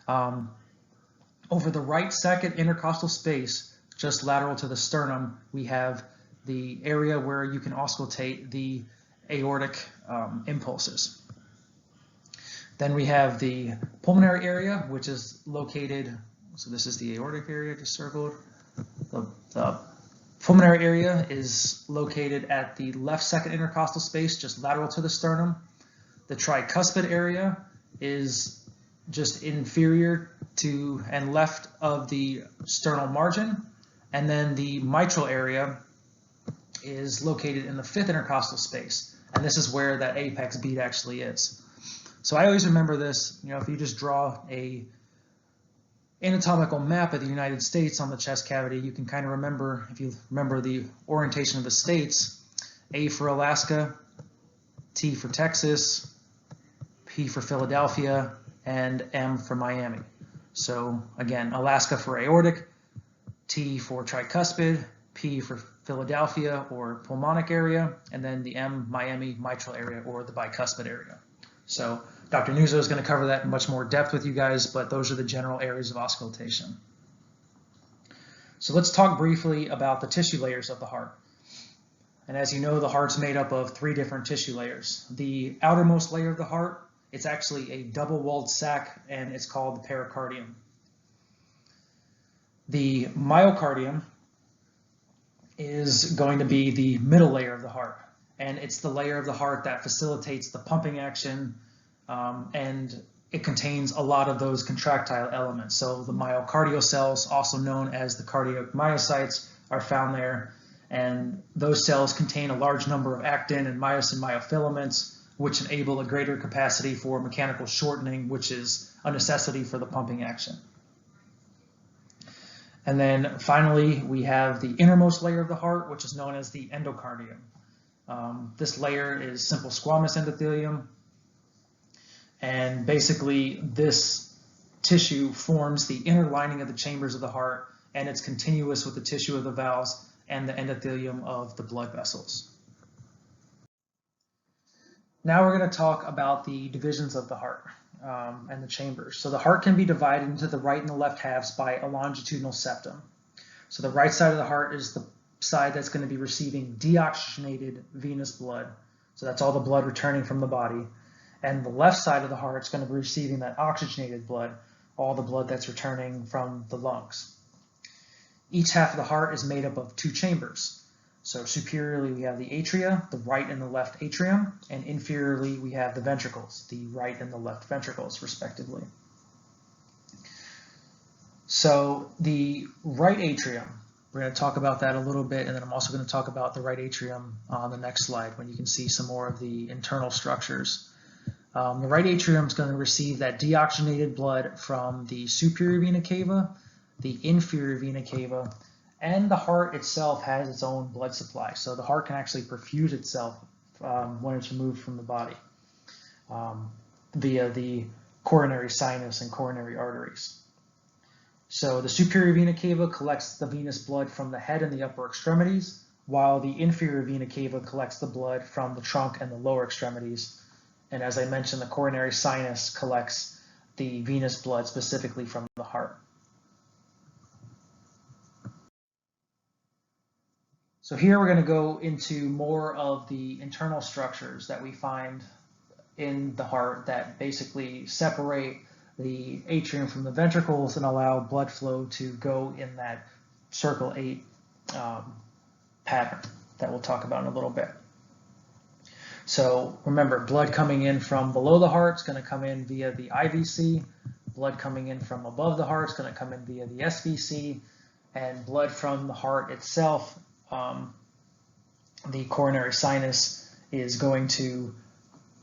Over the right second intercostal space, just lateral to the sternum, we have the area where you can auscultate the aortic impulses. Then we have the pulmonary area, which is located, so this is the aortic area just circled. The pulmonary area is located at the left second intercostal space, just lateral to the sternum. The tricuspid area is just inferior to and left of the sternal margin. And then the mitral area is located in the fifth intercostal space. And this is where that apex beat actually is. So I always remember this, if you just draw a anatomical map of the United States on the chest cavity, you can kind of remember, if you remember the orientation of the states, A for Alaska, T for Texas, P for Philadelphia, and M for Miami. So again, Alaska for aortic, T for tricuspid, P for Philadelphia or pulmonic area, and then the M, Miami, mitral area or the bicuspid area. So Dr. Nuzzo is going to cover that in much more depth with you guys, but those are the general areas of auscultation. So let's talk briefly about the tissue layers of the heart. And as you know, the heart's made up of 3 different tissue layers. The outermost layer of the heart, it's actually a double-walled sac, and it's called the pericardium. The myocardium is going to be the middle layer of the heart, and it's the layer of the heart that facilitates the pumping action, and it contains a lot of those contractile elements. So the myocardial cells, also known as the cardiac myocytes, are found there, and those cells contain a large number of actin and myosin myofilaments, which enable a greater capacity for mechanical shortening, which is a necessity for the pumping action. And then finally, we have the innermost layer of the heart, which is known as the endocardium. This layer is simple squamous endothelium, and basically this tissue forms the inner lining of the chambers of the heart, and it's continuous with the tissue of the valves and the endothelium of the blood vessels. Now we're going to talk about the divisions of the heart and the chambers. So the heart can be divided into the right and the left halves by a longitudinal septum. So the right side of the heart is the side that's going to be receiving deoxygenated venous blood. So that's all the blood returning from the body. And the left side of the heart is going to be receiving that oxygenated blood, all the blood that's returning from the lungs. Each half of the heart is made up of 2 chambers. So superiorly we have the atria, the right and the left atrium, and inferiorly we have the ventricles, the right and the left ventricles respectively. So the right atrium, we're going to talk about that a little bit, and then I'm also going to talk about the right atrium on the next slide when you can see some more of the internal structures. The right atrium is going to receive that deoxygenated blood from the superior vena cava, the inferior vena cava, and the heart itself has its own blood supply. So the heart can actually perfuse itself when it's removed from the body via the coronary sinus and coronary arteries. So the superior vena cava collects the venous blood from the head and the upper extremities, while the inferior vena cava collects the blood from the trunk and the lower extremities. And as I mentioned, the coronary sinus collects the venous blood specifically from the heart. So here we're going to go into more of the internal structures that we find in the heart that basically separate the atrium from the ventricles and allow blood flow to go in that circle 8 pattern that we'll talk about in a little bit. So remember, blood coming in from below the heart is going to come in via the IVC, blood coming in from above the heart is going to come in via the SVC, and blood from the heart itself, the coronary sinus is going to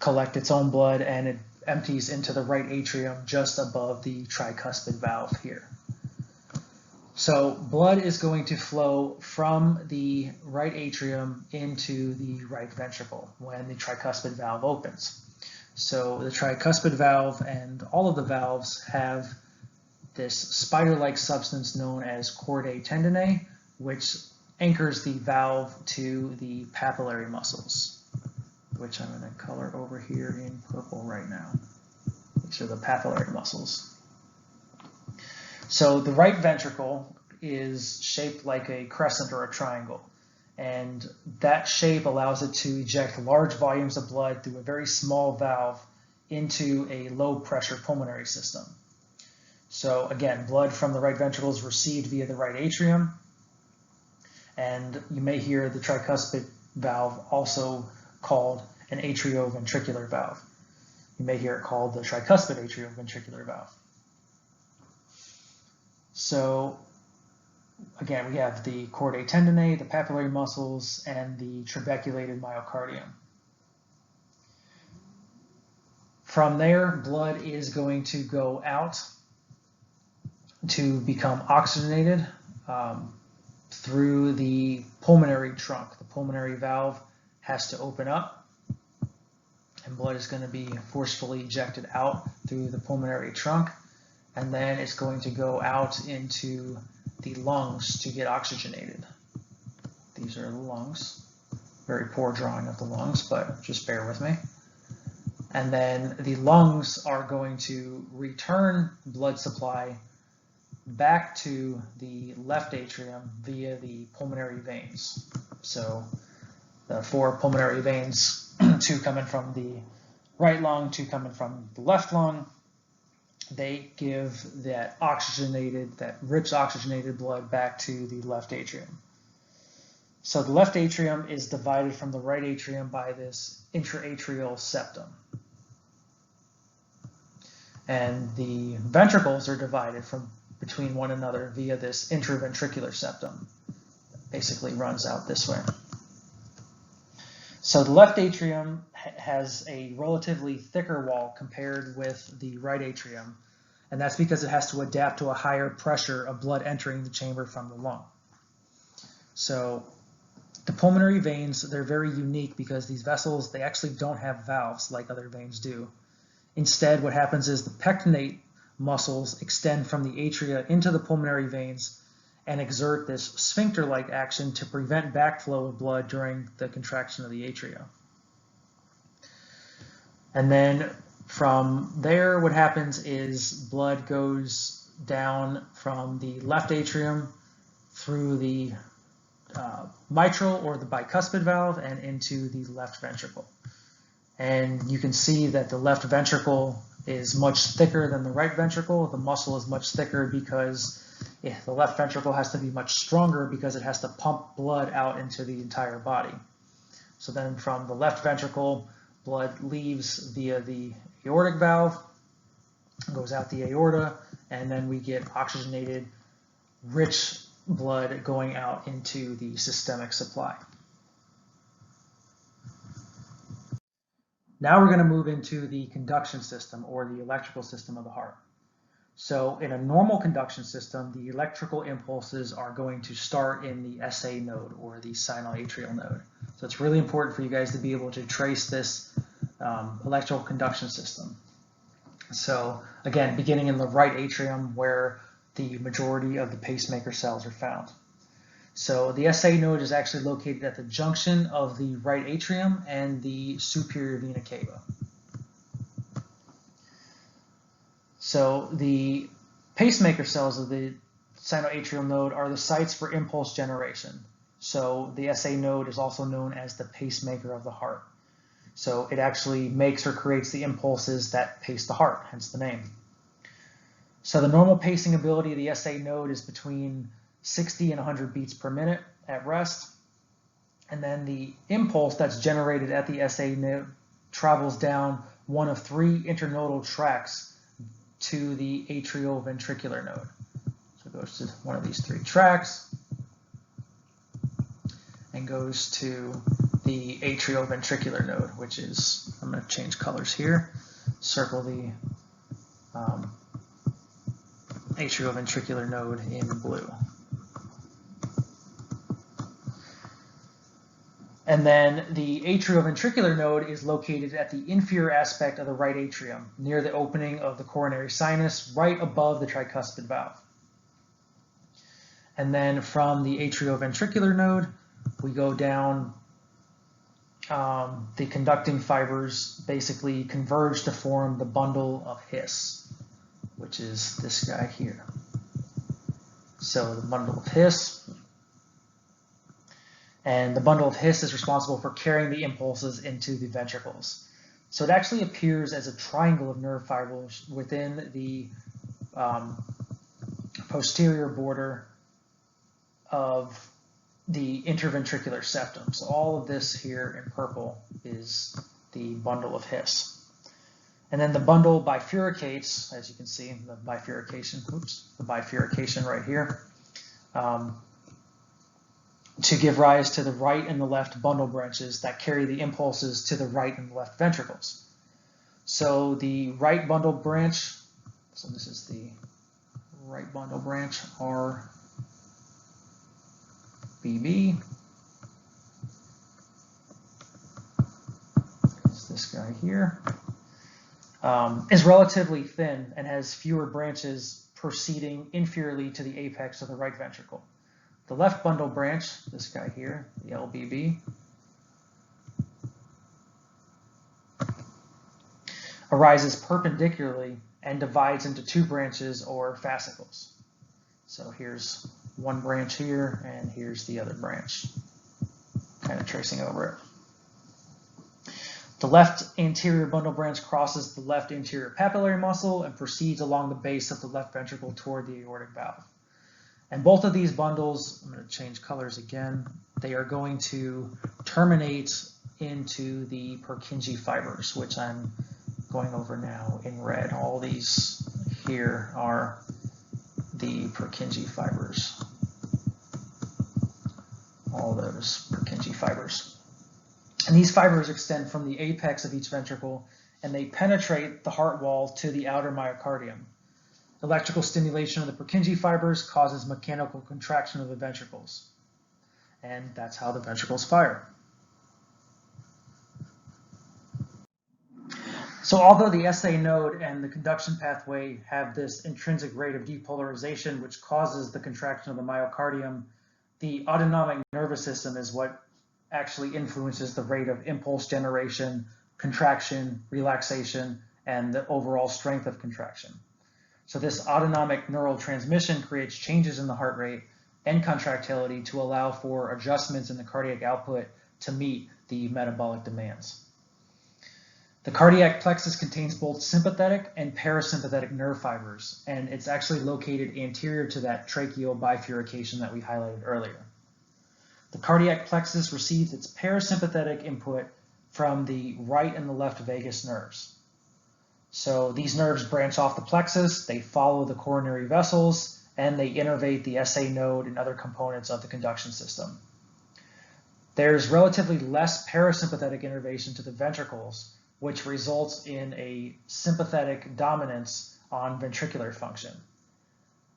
collect its own blood, and it empties into the right atrium just above the tricuspid valve here. So blood is going to flow from the right atrium into the right ventricle when the tricuspid valve opens. So the tricuspid valve and all of the valves have this spider-like substance known as chordae tendineae, which anchors the valve to the papillary muscles, which I'm going to color over here in purple right now. These are the papillary muscles. So the right ventricle is shaped like a crescent or a triangle, and that shape allows it to eject large volumes of blood through a very small valve into a low pressure pulmonary system. So again, blood from the right ventricle is received via the right atrium, and you may hear the tricuspid valve also called an atrioventricular valve. You may hear it called the tricuspid atrioventricular valve. So again, we have the chordae tendineae, the papillary muscles, and the trabeculated myocardium. From there, blood is going to go out to become oxygenated through the pulmonary trunk. The pulmonary valve has to open up, and blood is going to be forcefully ejected out through the pulmonary trunk, and then it's going to go out into the lungs to get oxygenated. These are the lungs. Very poor drawing of the lungs, but just bear with me. And then the lungs are going to return blood supply back to the left atrium via the pulmonary veins. So the 4 pulmonary veins, 2 coming from the right lung, 2 coming from the left lung, they give that rich oxygenated blood back to the left atrium. So the left atrium is divided from the right atrium by this intraatrial septum. And the ventricles are divided from between one another via this interventricular septum. Basically runs out this way. So the left atrium has a relatively thicker wall compared with the right atrium, and that's because it has to adapt to a higher pressure of blood entering the chamber from the lung. So the pulmonary veins, they're very unique because these vessels, they actually don't have valves like other veins do. Instead, what happens is the pectinate muscles extend from the atria into the pulmonary veins and exert this sphincter-like action to prevent backflow of blood during the contraction of the atria. And then from there, what happens is blood goes down from the left atrium through the mitral or the bicuspid valve and into the left ventricle. And you can see that the left ventricle is much thicker than the right ventricle. The muscle is much thicker because the left ventricle has to be much stronger because it has to pump blood out into the entire body. So then from the left ventricle, blood leaves via the aortic valve, goes out the aorta, and then we get oxygenated, rich blood going out into the systemic supply. Now we're going to move into the conduction system or the electrical system of the heart. So in a normal conduction system, the electrical impulses are going to start in the SA node or the sinoatrial node. So it's really important for you guys to be able to trace this electrical conduction system. So again, beginning in the right atrium where the majority of the pacemaker cells are found. So the SA node is actually located at the junction of the right atrium and the superior vena cava. So the pacemaker cells of the sinoatrial node are the sites for impulse generation. So the SA node is also known as the pacemaker of the heart. So it actually makes or creates the impulses that pace the heart, hence the name. So the normal pacing ability of the SA node is between 60 and 100 beats per minute at rest. And then the impulse that's generated at the SA node travels down one of 3 internodal tracts to the atrioventricular node. So it goes to one of these 3 tracts and goes to the atrioventricular node, which is, I'm going to change colors here, circle the atrioventricular node in blue. And then the atrioventricular node is located at the inferior aspect of the right atrium, near the opening of the coronary sinus, right above the tricuspid valve. And then from the atrioventricular node, we go down, the conducting fibers basically converge to form the bundle of His, which is this guy here. So the bundle of His. And the bundle of His is responsible for carrying the impulses into the ventricles. So it actually appears as a triangle of nerve fibers within the posterior border of the interventricular septum. So all of this here in purple is the bundle of His. And then the bundle bifurcates, as you can see, the bifurcation right here, to give rise to the right and the left bundle branches that carry the impulses to the right and left ventricles. So the right bundle branch, so this is the right bundle branch, RBB. It's this guy here. Is relatively thin and has fewer branches proceeding inferiorly to the apex of the right ventricle. The left bundle branch, this guy here, the LBB, arises perpendicularly and divides into two branches or fascicles. So here's one branch here, and here's the other branch, kind of tracing over it. The left anterior bundle branch crosses the left anterior papillary muscle and proceeds along the base of the left ventricle toward the aortic valve. And both of these bundles, I'm going to change colors again, they are going to terminate into the Purkinje fibers, which I'm going over now in red. All these here are the Purkinje fibers. All those Purkinje fibers. And these fibers extend from the apex of each ventricle, and they penetrate the heart wall to the outer myocardium. Electrical stimulation of the Purkinje fibers causes mechanical contraction of the ventricles. And that's how the ventricles fire. So although the SA node and the conduction pathway have this intrinsic rate of depolarization, which causes the contraction of the myocardium, the autonomic nervous system is what actually influences the rate of impulse generation, contraction, relaxation, and the overall strength of contraction. So this autonomic neural transmission creates changes in the heart rate and contractility to allow for adjustments in the cardiac output to meet the metabolic demands. The cardiac plexus contains both sympathetic and parasympathetic nerve fibers, and it's actually located anterior to that tracheal bifurcation that we highlighted earlier. The cardiac plexus receives its parasympathetic input from the right and the left vagus nerves. So these nerves branch off the plexus, they follow the coronary vessels, and they innervate the SA node and other components of the conduction system. There's relatively less parasympathetic innervation to the ventricles, which results in a sympathetic dominance on ventricular function.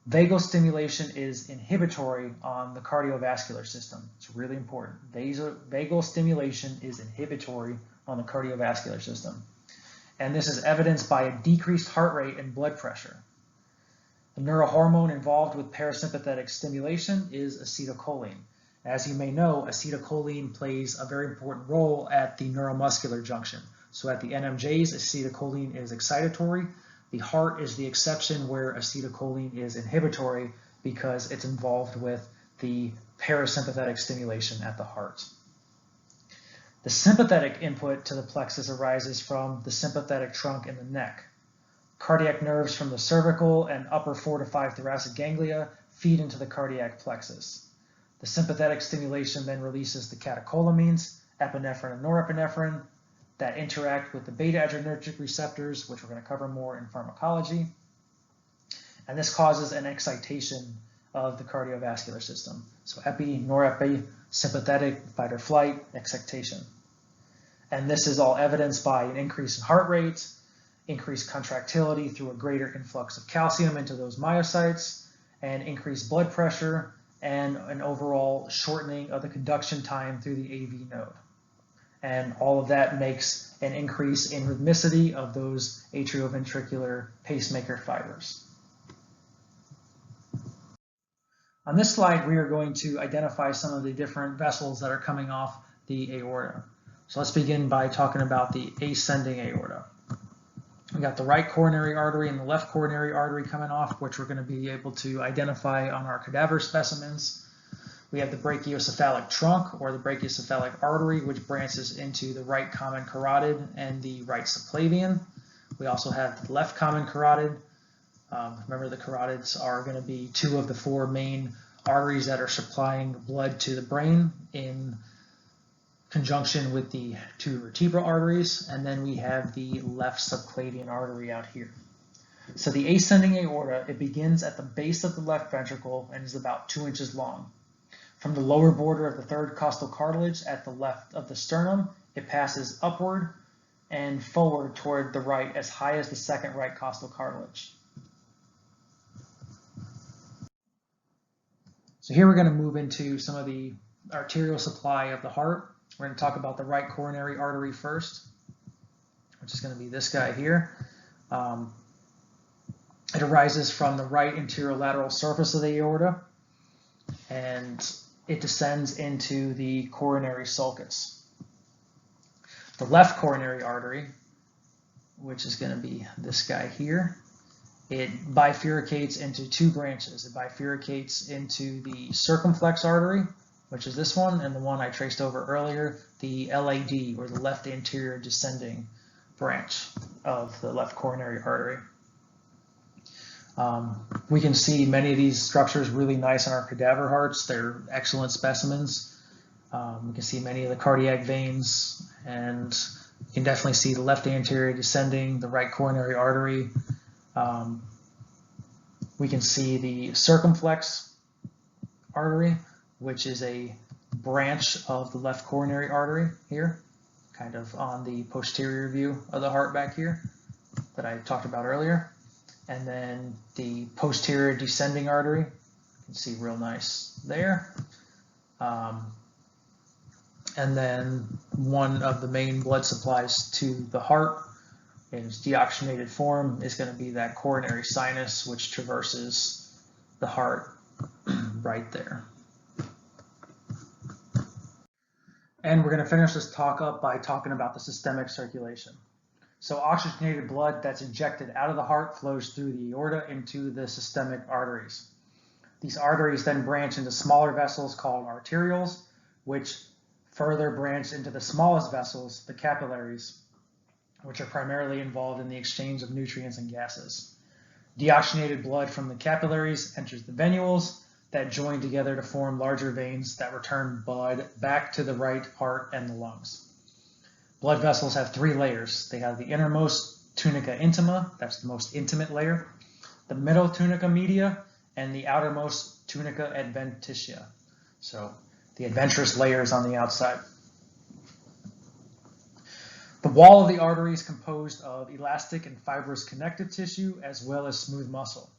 Vagal stimulation is inhibitory on the cardiovascular system. It's really important. Vagal stimulation is inhibitory on the cardiovascular system. And this is evidenced by a decreased heart rate and blood pressure. The neurohormone involved with parasympathetic stimulation is acetylcholine. As you may know, acetylcholine plays a very important role at the neuromuscular junction. So at the NMJs, acetylcholine is excitatory. The heart is the exception where acetylcholine is inhibitory because it's involved with the parasympathetic stimulation at the heart. The sympathetic input to the plexus arises from the sympathetic trunk in the neck. Cardiac nerves from the cervical and upper 4 to 5 thoracic ganglia feed into the cardiac plexus. The sympathetic stimulation then releases the catecholamines, epinephrine and norepinephrine, that interact with the beta-adrenergic receptors, which we're going to cover more in pharmacology. And this causes an excitation of the cardiovascular system. So epi, norepi, sympathetic, fight or flight, excitation. And this is all evidenced by an increase in heart rate, increased contractility through a greater influx of calcium into those myocytes, and increased blood pressure, and an overall shortening of the conduction time through the AV node. And all of that makes an increase in rhythmicity of those atrioventricular pacemaker fibers. On this slide, we are going to identify some of the different vessels that are coming off the aorta. So let's begin by talking about the ascending aorta. We got the right coronary artery and the left coronary artery coming off, which we're going to be able to identify on our cadaver specimens. We have the brachiocephalic trunk or the brachiocephalic artery, which branches into the right common carotid and the right subclavian. We also have the left common carotid. Remember, the carotids are going to be 2 of the 4 main arteries that are supplying blood to the brain in conjunction with the 2 vertebral arteries. And then we have the left subclavian artery out here. So the ascending aorta, it begins at the base of the left ventricle and is about 2 inches long. From the lower border of the 3rd costal cartilage at the left of the sternum, it passes upward and forward toward the right as high as the 2nd right costal cartilage. So here we're going to move into some of the arterial supply of the heart. We're going to talk about the right coronary artery first, which is going to be this guy here. It arises from the right anterolateral surface of the aorta, and it descends into the coronary sulcus. The left coronary artery, which is going to be this guy here, it bifurcates into two branches. It bifurcates into the circumflex artery, which is this one, and the one I traced over earlier, the LAD, or the left anterior descending branch of the left coronary artery. We can see many of these structures really nice in our cadaver hearts. They're excellent specimens. We can see many of the cardiac veins, and you can definitely see the left anterior descending, the right coronary artery. We can see the circumflex artery, which is a branch of the left coronary artery here, kind of on the posterior view of the heart back here that I talked about earlier. And then the posterior descending artery, you can see real nice there. And then one of the main blood supplies to the heart in its deoxygenated form is going to be that coronary sinus, which traverses the heart right there. And we're going to finish this talk up by talking about the systemic circulation. So oxygenated blood that's injected out of the heart flows through the aorta into the systemic arteries. These arteries then branch into smaller vessels called arterioles, which further branch into the smallest vessels, the capillaries, which are primarily involved in the exchange of nutrients and gases. Deoxygenated blood from the capillaries enters the venules that join together to form larger veins that return blood back to the right heart and the lungs. Blood vessels have three layers. They have the innermost tunica intima, that's the most intimate layer, the middle tunica media, and the outermost tunica adventitia. So the adventurous layers on the outside. The wall of the artery is composed of elastic and fibrous connective tissue as well as smooth muscle.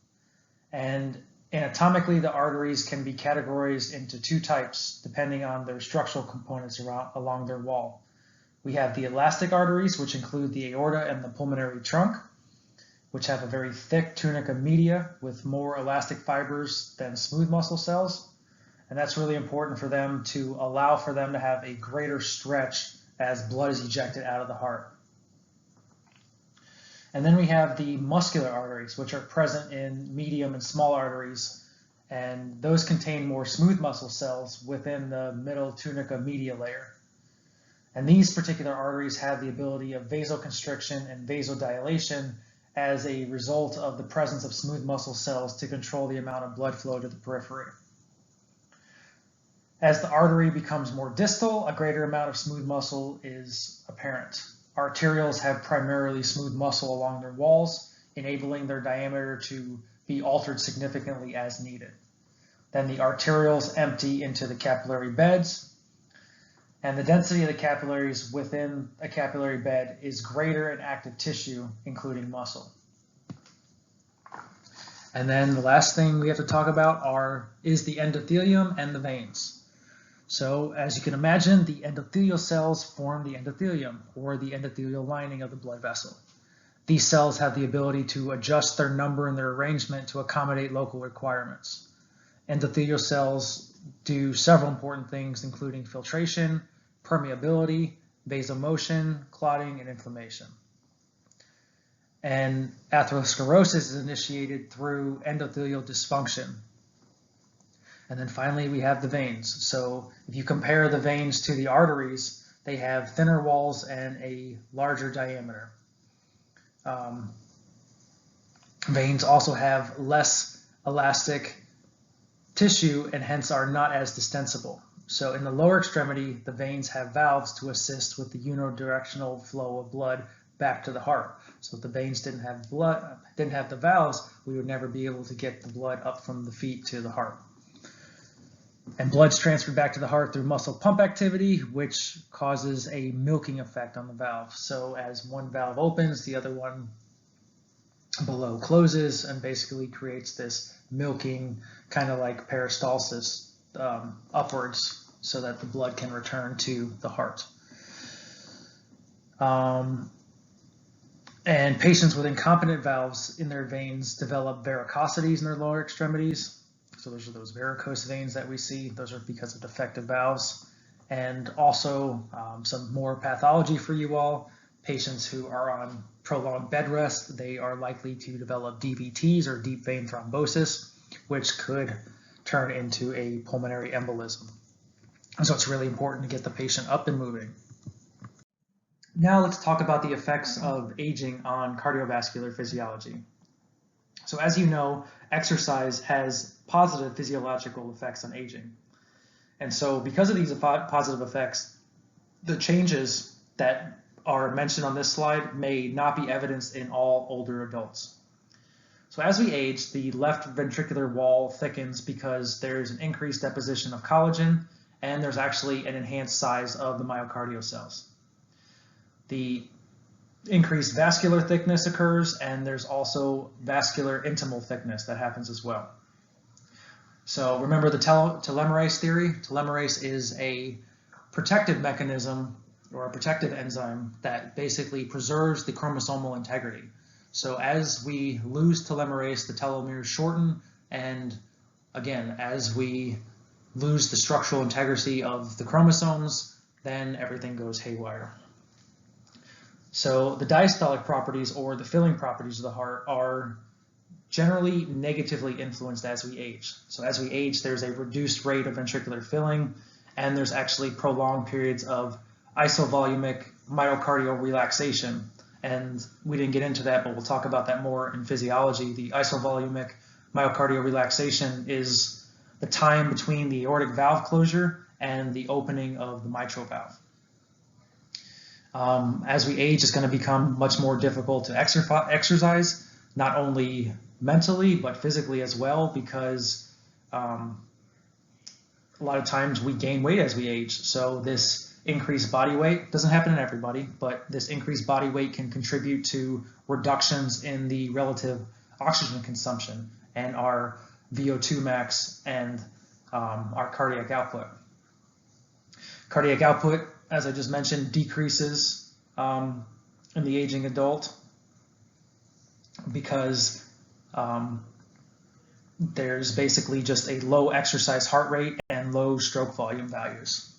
And anatomically, the arteries can be categorized into two types depending on their structural components along their wall. We have the elastic arteries, which include the aorta and the pulmonary trunk, which have a very thick tunica media with more elastic fibers than smooth muscle cells. And that's really important for them to allow for them to have a greater stretch as blood is ejected out of the heart. And then we have the muscular arteries, which are present in medium and small arteries, and those contain more smooth muscle cells within the middle tunica media layer. And these particular arteries have the ability of vasoconstriction and vasodilation as a result of the presence of smooth muscle cells to control the amount of blood flow to the periphery. As the artery becomes more distal, a greater amount of smooth muscle is apparent. Arterioles have primarily smooth muscle along their walls, enabling their diameter to be altered significantly as needed. Then the arterioles empty into the capillary beds, and the density of the capillaries within a capillary bed is greater in active tissue, including muscle. And then the last thing we have to talk about is the endothelium and the veins. So as you can imagine, the endothelial cells form the endothelium, or the endothelial lining of the blood vessel. These cells have the ability to adjust their number and their arrangement to accommodate local requirements. Endothelial cells do several important things, including filtration, permeability, vasomotion, clotting, and inflammation. And atherosclerosis is initiated through endothelial dysfunction. And then finally, we have the veins. So if you compare the veins to the arteries, they have thinner walls and a larger diameter. Veins also have less elastic tissue and hence are not as distensible. So in the lower extremity, the veins have valves to assist with the unidirectional flow of blood back to the heart. So if the veins didn't have the valves, we would never be able to get the blood up from the feet to the heart. And blood's transferred back to the heart through muscle pump activity, which causes a milking effect on the valve. So as one valve opens, the other one below closes and basically creates this milking, kind of like peristalsis, upwards so that the blood can return to the heart. And patients with incompetent valves in their veins develop varicosities in their lower extremities. So those are those varicose veins that we see. Those are because of defective valves. And also some more pathology for you all. Patients who are on prolonged bed rest, they are likely to develop DVTs or deep vein thrombosis, which could turn into a pulmonary embolism. And so it's really important to get the patient up and moving. Now let's talk about the effects of aging on cardiovascular physiology. So as you know, exercise has positive physiological effects on aging. And so because of these positive effects, the changes that are mentioned on this slide may not be evidenced in all older adults. So as we age, the left ventricular wall thickens because there's an increased deposition of collagen, and there's actually an enhanced size of the myocardial cells. The increased vascular thickness occurs, and there's also vascular intimal thickness that happens as well. So remember the telomerase theory? Telomerase is a protective mechanism or a protective enzyme that basically preserves the chromosomal integrity. So as we lose telomerase, the telomeres shorten, and again, as we lose the structural integrity of the chromosomes, then everything goes haywire. So the diastolic properties or the filling properties of the heart are generally negatively influenced as we age. So as we age, there's a reduced rate of ventricular filling, and there's actually prolonged periods of isovolumic myocardial relaxation. And we didn't get into that, but we'll talk about that more in physiology. The isovolumic myocardial relaxation is the time between the aortic valve closure and the opening of the mitral valve. As we age, it's going to become much more difficult to exercise, not only mentally, but physically as well, because a lot of times we gain weight as we age. So this increased body weight doesn't happen in everybody, but this increased body weight can contribute to reductions in the relative oxygen consumption and our VO2 max and our cardiac output. Cardiac output, as I just mentioned, decreases in the aging adult because there's basically just a low exercise heart rate and low stroke volume values.